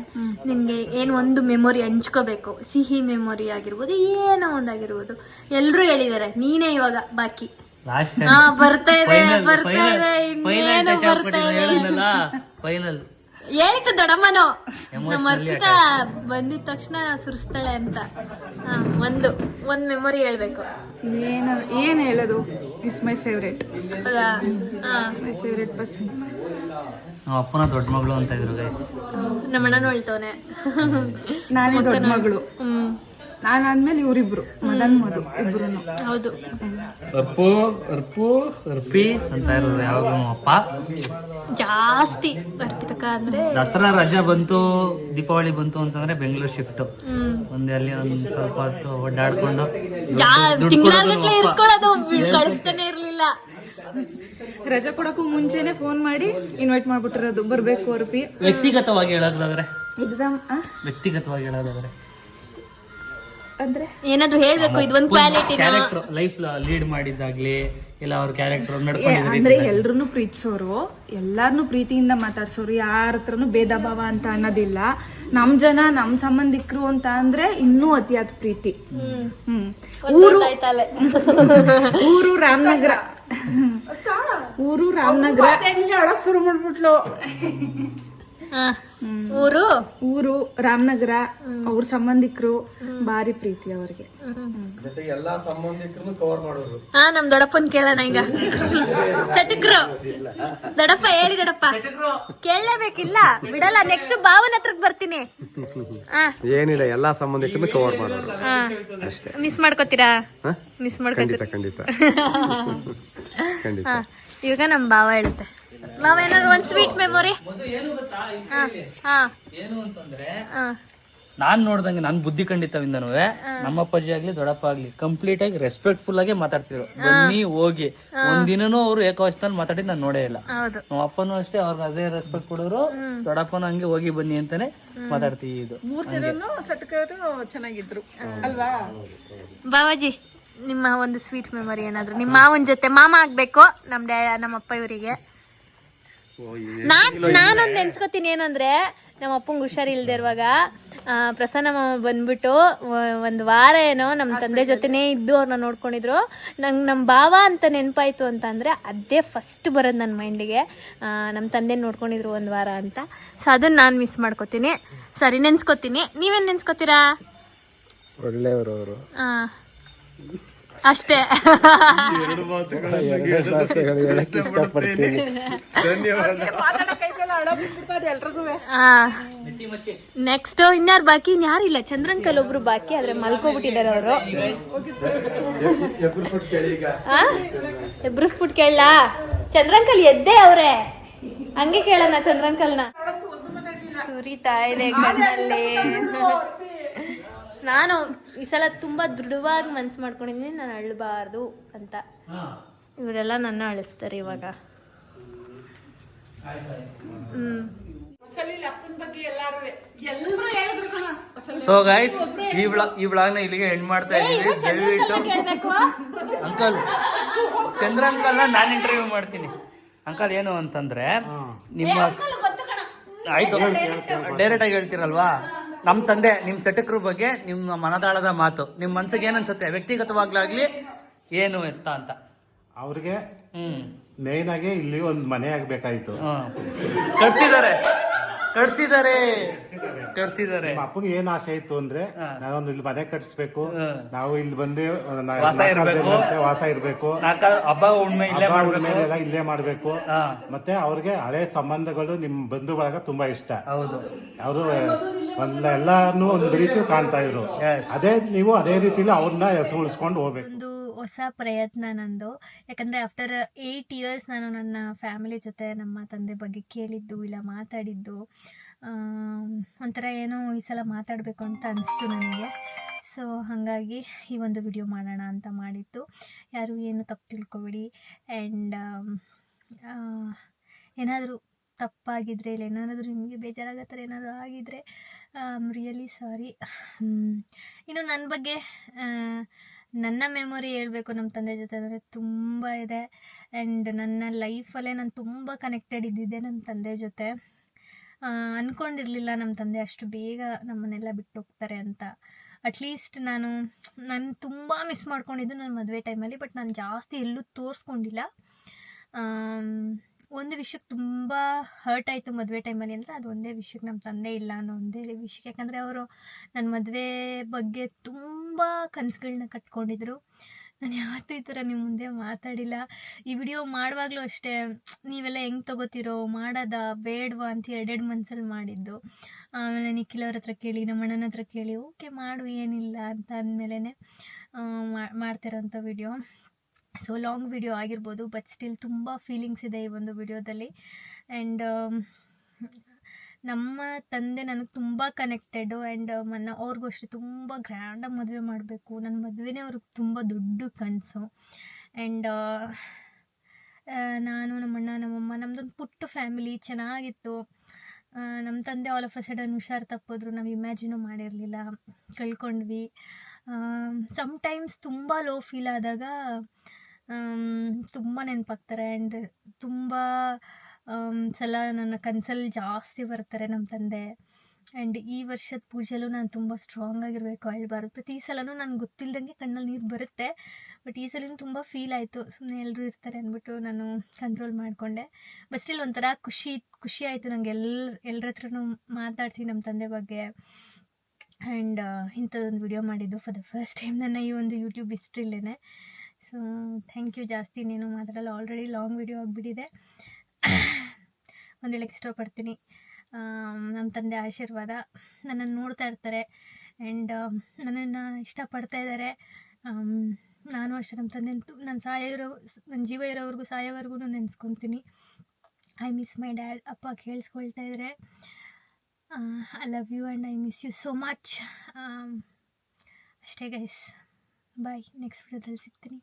ನಿನ್ಗೆ ಏನು ಒಂದು ಮೆಮೊರಿ ಹಂಚ್ಕೋಬೇಕು, ಸಿಹಿ ಮೆಮೊರಿ ಆಗಿರ್ಬೋದು, ಏನೋ ಒಂದಾಗಿರ್ಬೋದು. ಎಲ್ರು ಹೇಳಿದಾರೆ, ನೀನೇ ಇವಾಗ ಬಾಕಿ. ಬರ್ತಾ ಇದೆ ಇನ್ನೇನು ಬರ್ತಾ ಇದೆ. ಫೈನಲ್ ಹೇಳಿತ್ತು ದೊಡ್ಡಮ್ಮನೋ, ನಮ್ಮ ಅರ್ಪಿತಾ ಬಂದಿದ ತಕ್ಷಣ ಸುರಿಸ್ತಾಳೆ ಅಂತ. ಒಂದ್ ಮೆಮೊರಿ ಹೇಳ್ಬೇಕು. ಏನ್ ಹೇಳೋದು? Is my favourite. ಹೌದಾ? My favourite person. ನಮ್ಮ ಅಪ್ಪನ ದೊಡ್ಡ ಮಗಳು ಅಂತ ಇದ್ರು ಗೈಸ್. ನಮ್ಮ ಅಣ್ಣನೂ ಹೇಳ್ತವನೆ, ನಾನೇ ದೊಡ್ಡ ಮಗಳು. ನಾನಾದ್ಮೇಲೆ ಇವರಿಬ್ರು, ಮದನ್ ಮಧು ಇಬ್ರು. ಹೌದು, ಅರ್ಪಿ ಅಂತ ಇರೋದು ಯಾವಾಗ ನಮ್ಮ ಅಪ್ಪ. ಜಾಸ್ತಿ ಅರ್ಪಿತಕ್ಕ ಅಂದ್ರೆ ದಸರಾ ರಜಾ ಬಂತು, ದೀಪಾವಳಿ ಬಂತು ಅಂತಂದ್ರೆ ಬೆಂಗಳೂರು ಶಿಫ್ಟ್. ಒಂದೇ ಅಲ್ಲಿ ಒಂದ್ ಸ್ವಲ್ಪ ಹೊತ್ತು ಓಡಾಡ್ಕೊಂಡು ತಿಂಗಳಗಟ್ಲೆ ಇರ್ಸ್ಕೊಳ್ಳೋದು, ಕಳಿಸ್ತಾನೆ ಇರ್ಲಿಲ್ಲ. ರಜಾ ಕೊಡಕ್ಕೂ ಮುಂಚೆನೆ ಫೋನ್ ಮಾಡಿ ಇನ್ವೈಟ್ ಮಾಡ್ಬಿಟ್ಟಿರೋದು, ಬರ್ಬೇಕು ಅರ್ಪಿ. ವ್ಯಕ್ತಿಗತವಾಗಿ ಹೇಳೋದಾದ್ರೆ ಎಕ್ಸಾಮ್ ಅಂದ್ರೆ ಏನಾದ್ರು ಹೇಳ್ಬೇಕು, ಇದೊಂದು ಕ್ವಾಲಿಟಿ. ಕ್ಯಾರೆಕ್ಟರ್ ಲೈಫ್ ಲೀಡ್ ಮಾಡಿದ್ದಾಗ್ಲಿ, ಇಲ್ಲ ಅವ್ರ ಕ್ಯಾರೆಕ್ಟರ್ ಅಂದ್ರೆ ಎಲ್ರು ಪ್ರೀತಿಸೋರು, ಎಲ್ಲಾರನು ಪ್ರೀತಿಯಿಂದ ಮಾತಾಡ್ಸೋರು, ಯಾರ ಹತ್ರನು ಭೇದ ಭಾವ ಅಂತ ಅನ್ನೋದಿಲ್ಲ. ನಮ್ ಜನ ನಮ್ ಸಂಬಂಧಿಕರು ಅಂತ ಅಂದ್ರೆ ಇನ್ನೂ ಅತಿಯಾದ ಪ್ರೀತಿ. ಊರು ರಾಮನಗರ ಒಳಗ್ ಶುರು ಮಾಡ್ಬಿಟ್ಲು. ಊರು ರಾಮನಗರ, ಅವ್ರ ಸಂಬಂಧಿಕರು ಭಾರಿ ಪ್ರೀತಿ ಅವ್ರಿಗೆ. ನಮ್ ದೊಡ್ಡಪ್ಪನ್ ಕೇಳೋಣ ಈಗ. ಸಟಕ್ರು ದೊಡ್ಡಪ್ಪ ಹೇಳಿ, ದೊಡ್ಡಪ್ಪ ಕೇಳಲೇಬೇಕಿಲ್ಲ, ಬಿಡಲ್ಲ. ನೆಕ್ಸ್ಟ್ ಭಾವನ ಹತ್ರಕ್ ಬರ್ತೀನಿ. ಏನಿಲ್ಲ, ಎಲ್ಲಾ ಸಂಬಂಧಿಕರನ್ನು ಕವರ್ ಮಾಡೋರು. ಮಿಸ್ ಮಾಡ್ಕೋತೀರಾ? ಮಿಸ್ ಮಾಡ್ಕೋತೀರಾ? ಖಂಡಿತ. ಇವಾಗ ನಮ್ ಭಾವ ಹೇಳುತ್ತೆ. ಭಾವ ಏನಾದ್ರು ಒಂದ್ ಸ್ವೀಟ್ ಮೆಮೊರಿ. ಏನು ಅಂತಂದ್ರೆ, ನಾನ್ ನೋಡ್ದಂಗೆ ನನ್ ಬುದ್ಧಿ ಖಂಡಿತವಿಂದನೂ ನಮ್ಮ ಅಪ್ಪಾಜಿ ಆಗ್ಲಿ ದೊಡ್ಡಪ್ಪ ಆಗ್ಲಿ ಕಂಪ್ಲೀಟ್ ಆಗಿ ರೆಸ್ಪೆಕ್ಟ್ಫುಲ್ ಆಗಿ ಮಾತಾಡ್ತಿದ್ರು. ಬನ್ನಿ ಹೋಗಿ ಒಂದಿನನೂ ಅವ್ರು ಏಕವಚನದಲ್ಲಿ ಮಾತಾಡಿದ್ ನಾನು ನೋಡೇ ಇಲ್ಲ. ನಮ್ಮ ಅಪ್ಪನೂ ಅಷ್ಟೇ, ಅವ್ರಿಗೆ ಅದೇ ರೆಸ್ಪೆಕ್ಟ್ ಕೊಡೋರು. ದೊಡ್ಡಪ್ಪನ ಹಂಗೆ ಹೋಗಿ ಬನ್ನಿ ಅಂತಾನೆ ಮಾತಾಡ್ತೀವಿ. ಚೆನ್ನಾಗಿದ್ರು ಅಲ್ವಾ? ಬಾವಾಜಿ, ನಿಮ್ಮ ಒಂದು ಸ್ವೀಟ್ ಮೆಮೊರಿ ಏನಾದ್ರು, ನಿಮ್ಮ ಮಾವನ್ ಜೊತೆ. ಮಾಮ ಆಗ್ಬೇಕು ನಮ್ಮ ಅಪ್ಪ ಇವರಿಗೆ. ನಾನೊಂದು ನೆನ್ಸ್ಕೊತೀನಿ, ಏನು ಅಂದರೆ ನಮ್ಮ ಅಪ್ಪಂಗೆ ಹುಷಾರಿಲ್ದೇ ಇರುವಾಗ ಪ್ರಸನ್ನ ಮಾಮ ಬಂದ್ಬಿಟ್ಟು ಒಂದು ವಾರ ಏನೋ ನಮ್ಮ ತಂದೆ ಜೊತೆನೇ ಇದ್ದು ಅವ್ರನ್ನ ನೋಡ್ಕೊಂಡಿದ್ರು. ನಂಗೆ ನಮ್ಮ ಭಾವ ಅಂತ ನೆನಪಾಯ್ತು ಅಂತ ಅಂದರೆ ಅದೇ ಫಸ್ಟ್ ಬರೋದು ನನ್ನ ಮೈಂಡಿಗೆ. ನಮ್ಮ ತಂದೆ ನೋಡ್ಕೊಂಡಿದ್ರು ಒಂದು ವಾರ ಅಂತ. ಸೊ ಅದನ್ನು ನಾನು ಮಿಸ್ ಮಾಡ್ಕೋತೀನಿ. ಸರಿ, ನೆನ್ಸ್ಕೊತೀನಿ. ನೀವೇನು ನೆನ್ಸ್ಕೊತೀರಾ? ಒಳ್ಳೆಯವರು ಅವರು. ಅಷ್ಟೇ. ನೆಕ್ಸ್ಟ್ ಇನ್ಯಾರು ಬಾಕಿ? ಇನ್ಯಾರಿಲ್ಲ, ಚಂದ್ರಂಕಲ್ ಒಬ್ರು ಬಾಕಿ, ಆದ್ರೆ ಮಲ್ಕೋಬಿಟ್ಟಿದ್ದಾರೆ ಅವರು. ಎಬ್ರು ಫುಡ್ ಕೇಳಲ್ಲ? ಚಂದ್ರಂಕಲ್ ಎದ್ದೆ ಅವ್ರೆ, ಹಂಗೆ ಕೇಳೋಣ ಚಂದ್ರಂಕಲ್ನ. ಸುರಿತಾ ಇದೆ ಕಣ್ಣಲ್ಲಿ. ನಾನು ಈ ಸಲ ತುಂಬಾ ದೃಢವಾಗಿ ಮನ್ಸು ಮಾಡ್ಕೊಂಡಿದ್ದೀನಿ, ನಾನು ಅಳಬಾರ್ದು ಅಂತ. ಇವರೆಲ್ಲ ನನ್ನ ಅಳಿಸ್ತಾರೆ ಇವಾಗ. ಹೊಸ ಕಲೀಲಿ ಅಪ್ಪನ ಬಗ್ಗೆ ಎಲ್ಲರೂ ಹೇಳಿದ್ರು ಕಣ. ಸೊ ಗೈಸ್, ಈ ವ್ಲಾಗ್ನ ಇಲ್ಲಿಗೆ ಎಂಡ್ ಮಾಡ್ತಾ ಇದ್ದೀವಿ. ದಯವಿಟ್ಟು ಅಂಕಲ್, ಚಂದ್ರ ಅಂಕಲ್ನ ನಾನು ಇಂಟರ್ವ್ಯೂ ಮಾಡ್ತೀನಿ. ಅಂಕಲ್ ಏನು ಅಂತಂದ್ರೆ ನಿಮ್ಮ ಆಯ್ತು ಡೈರೆಕ್ಟ್ ಆಗಿ ಹೇಳ್ತೀರಲ್ವಾ, ನಮ್ಮ ತಂದೆ ನಿಮ್ಮ ಸೆಟಕ್ರ ಬಗ್ಗೆ ನಿಮ್ಮ ಮನದಾಳದ ಮಾತು, ನಿಮ್ಮ ಮನ್ಸಿಗೆ ಏನ್ ಅನ್ಸುತ್ತೆ ವ್ಯಕ್ತಿಗತವಾಗ್ಲಾಗ್ಲಿ ಏನು ಎತ್ತ ಅಂತ ಅವ್ರಿಗೆ ಮೇನ್ ಆಗಿ ಇಲ್ಲಿ ಒಂದು ಮನೆ ಆಗ್ಬೇಕಾಯ್ತು. ಕಟ್ಸಿದ್ದಾರೆ. ಅಪ್ಪಗೆ ಏನ್ ಆಸೆ ಇತ್ತು ಅಂದ್ರೆ ನಾನೊಂದು ಇಲ್ಲಿ ಮನೆ ಕಟ್ಸ್ಬೇಕು, ನಾವು ಇಲ್ಲಿ ಬಂದು ವಾಸ ಇರ್ಬೇಕು, ಹಬ್ಬ ಹುಣ್ಣಿಮೆ ಇಲ್ಲೇ ಮಾಡ್ಬೇಕು. ಮತ್ತೆ ಅವ್ರಿಗೆ ಹಳೆ ಸಂಬಂಧಗಳು ನಿಮ್ ಬಂಧು ಬಳಗ ತುಂಬಾ ಇಷ್ಟ. ಅವರು ಎಲ್ಲಾನು ಒಂದು ರೀತಿ ಕಾಣ್ತಾ ಇದ್ರು. ನೀವು ಅದೇ ರೀತಿಲಿ ಅವ್ರನ್ನ ಹೆಸರು ಉಳಿಸ್ಕೊಂಡು ಹೋಗ್ಬೇಕು. ಹೊಸ ಪ್ರಯತ್ನ ನಂದು. ಯಾಕಂದರೆ ಆಫ್ಟರ್ 8 years ನಾನು ನನ್ನ ಫ್ಯಾಮಿಲಿ ಜೊತೆ ನಮ್ಮ ತಂದೆ ಬಗ್ಗೆ ಕೇಳಿದ್ದು ಇಲ್ಲ ಮಾತಾಡಿದ್ದು. ಒಂಥರ ಏನೋ ಈ ಸಲ ಮಾತಾಡಬೇಕು ಅಂತ ಅನಿಸ್ತು ನನಗೆ. ಸೊ ಹಾಗಾಗಿ ಈ ಒಂದು ವಿಡಿಯೋ ಮಾಡೋಣ ಅಂತ ಮಾಡಿದ್ದು. ಯಾರು ಏನು ತಪ್ಪು ತಿಳ್ಕೊಬೇಡಿ. ಆ್ಯಂಡ್ ಏನಾದರೂ ತಪ್ಪಾಗಿದ್ದರೆ ಇಲ್ಲ ಏನಾದರೂ ನಿಮಗೆ ಬೇಜಾರಾಗೋ ಥರ ಏನಾದರೂ ಆಗಿದ್ದರೆ ರಿಯಲಿ ಸಾರಿ. ಇನ್ನು ನನ್ನ ಬಗ್ಗೆ ನನ್ನ ಮೆಮೊರಿ ಹೇಳಬೇಕು ನಮ್ಮ ತಂದೆ ಜೊತೆ ಅಂದರೆ ತುಂಬ ಇದೆ. ಆ್ಯಂಡ್ ನನ್ನ ಲೈಫಲ್ಲೇ ನಾನು ತುಂಬ ಕನೆಕ್ಟೆಡ್ ಇದ್ದಿದ್ದೆ ನಮ್ಮ ತಂದೆ ಜೊತೆ. ಅಂದ್ಕೊಂಡಿರಲಿಲ್ಲ ನಮ್ಮ ತಂದೆ ಅಷ್ಟು ಬೇಗ ನಮ್ಮನ್ನೆಲ್ಲ ಬಿಟ್ಟು ಹೋಗ್ತಾರೆ ಅಂತ. ಅಟ್ಲೀಸ್ಟ್ ನಾನು ತುಂಬ ಮಿಸ್ ಮಾಡ್ಕೊಂಡಿದ್ದು ನನ್ನ ಮದುವೆ ಟೈಮಲ್ಲಿ. ಬಟ್ ನಾನು ಜಾಸ್ತಿ ಎಲ್ಲೂ ತೋರಿಸ್ಕೊಂಡಿಲ್ಲ. ಒಂದು ವಿಷಯಕ್ಕೆ ತುಂಬ ಹರ್ಟ್ ಆಯಿತು ಮದುವೆ ಟೈಮಲ್ಲಿ ಅಂದರೆ ಅದು ಒಂದೇ ವಿಷಯಕ್ಕೆ ನಮ್ಮ ತಂದೆ ಇಲ್ಲ ಅನ್ನೋ ಒಂದೇ ವಿಷಯಕ್ಕೆ. ಯಾಕಂದರೆ ಅವರು ನನ್ನ ಮದುವೆ ಬಗ್ಗೆ ತುಂಬ ಕನಸುಗಳನ್ನ ಕಟ್ಕೊಂಡಿದ್ರು. ನಾನು ಯಾವತ್ತೂ ಈ ಥರ ನಿಮ್ಮ ಮುಂದೆ ಮಾತಾಡಿಲ್ಲ. ಈ ವಿಡಿಯೋ ಮಾಡುವಾಗಲೂ ಅಷ್ಟೇ ನೀವೆಲ್ಲ ಹೆಂಗೆ ತೊಗೋತಿರೋ, ಮಾಡೋದಾ ಬೇಡವಾ ಅಂತ ಎರಡೆರಡು ಮನಸ್ಸಲ್ಲಿ ಮಾಡಿದ್ದು. ಆಮೇಲೆ ನಿಖಿಲ್ ಅವ್ರ ಹತ್ರ ಕೇಳಿ, ನಮ್ಮ ಅಣ್ಣನ ಹತ್ರ ಕೇಳಿ, ಓಕೆ ಮಾಡು ಏನಿಲ್ಲ ಅಂತ ಅಂದಮೇಲೆ ಮಾಡ್ತಿರೋಂಥ ವಿಡಿಯೋ. ಸೊ ಲಾಂಗ್ ವಿಡಿಯೋ ಆಗಿರ್ಬೋದು, ಬಟ್ ಸ್ಟಿಲ್ ತುಂಬ ಫೀಲಿಂಗ್ಸ್ ಇದೆ ಈ ಒಂದು ವಿಡಿಯೋದಲ್ಲಿ. ಆ್ಯಂಡ್ ನಮ್ಮ ತಂದೆ ನನಗೆ ತುಂಬ ಕನೆಕ್ಟೆಡು. ಆ್ಯಂಡ್ ಅವ್ರಿಗೂ ಅಷ್ಟೇ ತುಂಬ ಗ್ರ್ಯಾಂಡಾಗಿ ಮದುವೆ ಮಾಡಬೇಕು, ನನ್ನ ಮದುವೆನೇ ಅವ್ರಿಗೆ ತುಂಬ ದೊಡ್ಡ ಕನಸು. ಆ್ಯಂಡ್ ನಾನು ನಮ್ಮಣ್ಣ ನಮ್ಮಮ್ಮ ನಮ್ಮದೊಂದು ಪುಟ್ಟ ಫ್ಯಾಮಿಲಿ ಚೆನ್ನಾಗಿತ್ತು. ನಮ್ಮ ತಂದೆ ಆಲ್ ಆಫ್ ಅ ಸಡನ್ ಹುಷಾರು ತಪ್ಪಿದ್ರು. ನಾವು ಇಮ್ಯಾಜಿನೂ ಮಾಡಿರಲಿಲ್ಲ, ಕಳ್ಕೊಂಡ್ವಿ. ಸಮ್ಟೈಮ್ಸ್ ತುಂಬ ಲೋ ಫೀಲ್ ಆದಾಗ ತುಂಬ ನೆನಪಾಗ್ತಾರೆ. ಆ್ಯಂಡ್ ತುಂಬ ಸಲ ನನ್ನ ಕನಸಲ್ಲಿ ಜಾಸ್ತಿ ಬರ್ತಾರೆ ನಮ್ಮ ತಂದೆ. ಆ್ಯಂಡ್ ಈ ವರ್ಷದ ಪೂಜೆಯಲ್ಲೂ ನಾನು ತುಂಬ ಸ್ಟ್ರಾಂಗ್ ಆಗಿರಬೇಕು, ಅಳ್ಬಾರ್ದು. ಪ್ರತಿ ಸಲವೂ ನನಗೆ ಗೊತ್ತಿಲ್ಲದಂಗೆ ಕಣ್ಣಲ್ಲಿ ನೀರು ಬರುತ್ತೆ. ಬಟ್ ಈ ಸಲವೂ ತುಂಬ ಫೀಲ್ ಆಯಿತು. ಸುಮ್ಮನೆ ಎಲ್ಲರೂ ಇರ್ತಾರೆ ಅಂದ್ಬಿಟ್ಟು ನಾನು ಕಂಟ್ರೋಲ್ ಮಾಡಿಕೊಂಡೆ. ಬಟ್ ಸ್ಟಿಲ್ ಒಂಥರ ಖುಷಿ ಆಯಿತು ನನಗೆ ಎಲ್ಲರ ಹತ್ರನೂ ಮಾತಾಡಿಸಿ ನಮ್ಮ ತಂದೆ ಬಗ್ಗೆ. ಆ್ಯಂಡ್ ಇಂಥದ್ದೊಂದು ವಿಡಿಯೋ ಮಾಡಿದ್ದು ಫಾರ್ ದ ಫಸ್ಟ್ ಟೈಮ್ ನನ್ನ ಈ ಒಂದು ಯೂಟ್ಯೂಬ್ ಹಿಸ್ಟ್ರಿಲೇ. So thank you. ಜಾಸ್ತಿ ಇನ್ನೇನು ಮಾತಾಡಲ್ಲ, ಆಲ್ರೆಡಿ ಲಾಂಗ್ ವಿಡಿಯೋ ಆಗಿಬಿಟ್ಟಿದೆ. ಒಂದು ಹೇಳಕ್ಕೆ ಇಷ್ಟಪಡ್ತೀನಿ, ನಮ್ಮ ತಂದೆ ಆಶೀರ್ವಾದ ನನ್ನನ್ನು ನೋಡ್ತಾ ಇರ್ತಾರೆ. ಆ್ಯಂಡ್ ನನ್ನನ್ನು ಇಷ್ಟಪಡ್ತಾ ಇದ್ದಾರೆ. ನಾನು ಅಷ್ಟೇ ನಮ್ಮ ತಂದೆ ನನ್ನ ಜೀವ ಇರೋವರೆಗೂ ಸಾಯೋವರೆಗೂ ನೆನೆಸ್ಕೊತೀನಿ. I miss my dad. ಅಪ್ಪ ಕೇಳಿಸ್ಕೊಳ್ತಾ ಇದ್ದಾರೆ. I love you and I miss you so much. ಅಷ್ಟೇ ಗೈಸ್, ಬಾಯ್. ನೆಕ್ಸ್ಟ್ ವಿಡಿಯೋದಲ್ಲಿ ಸಿಗ್ತೀನಿ.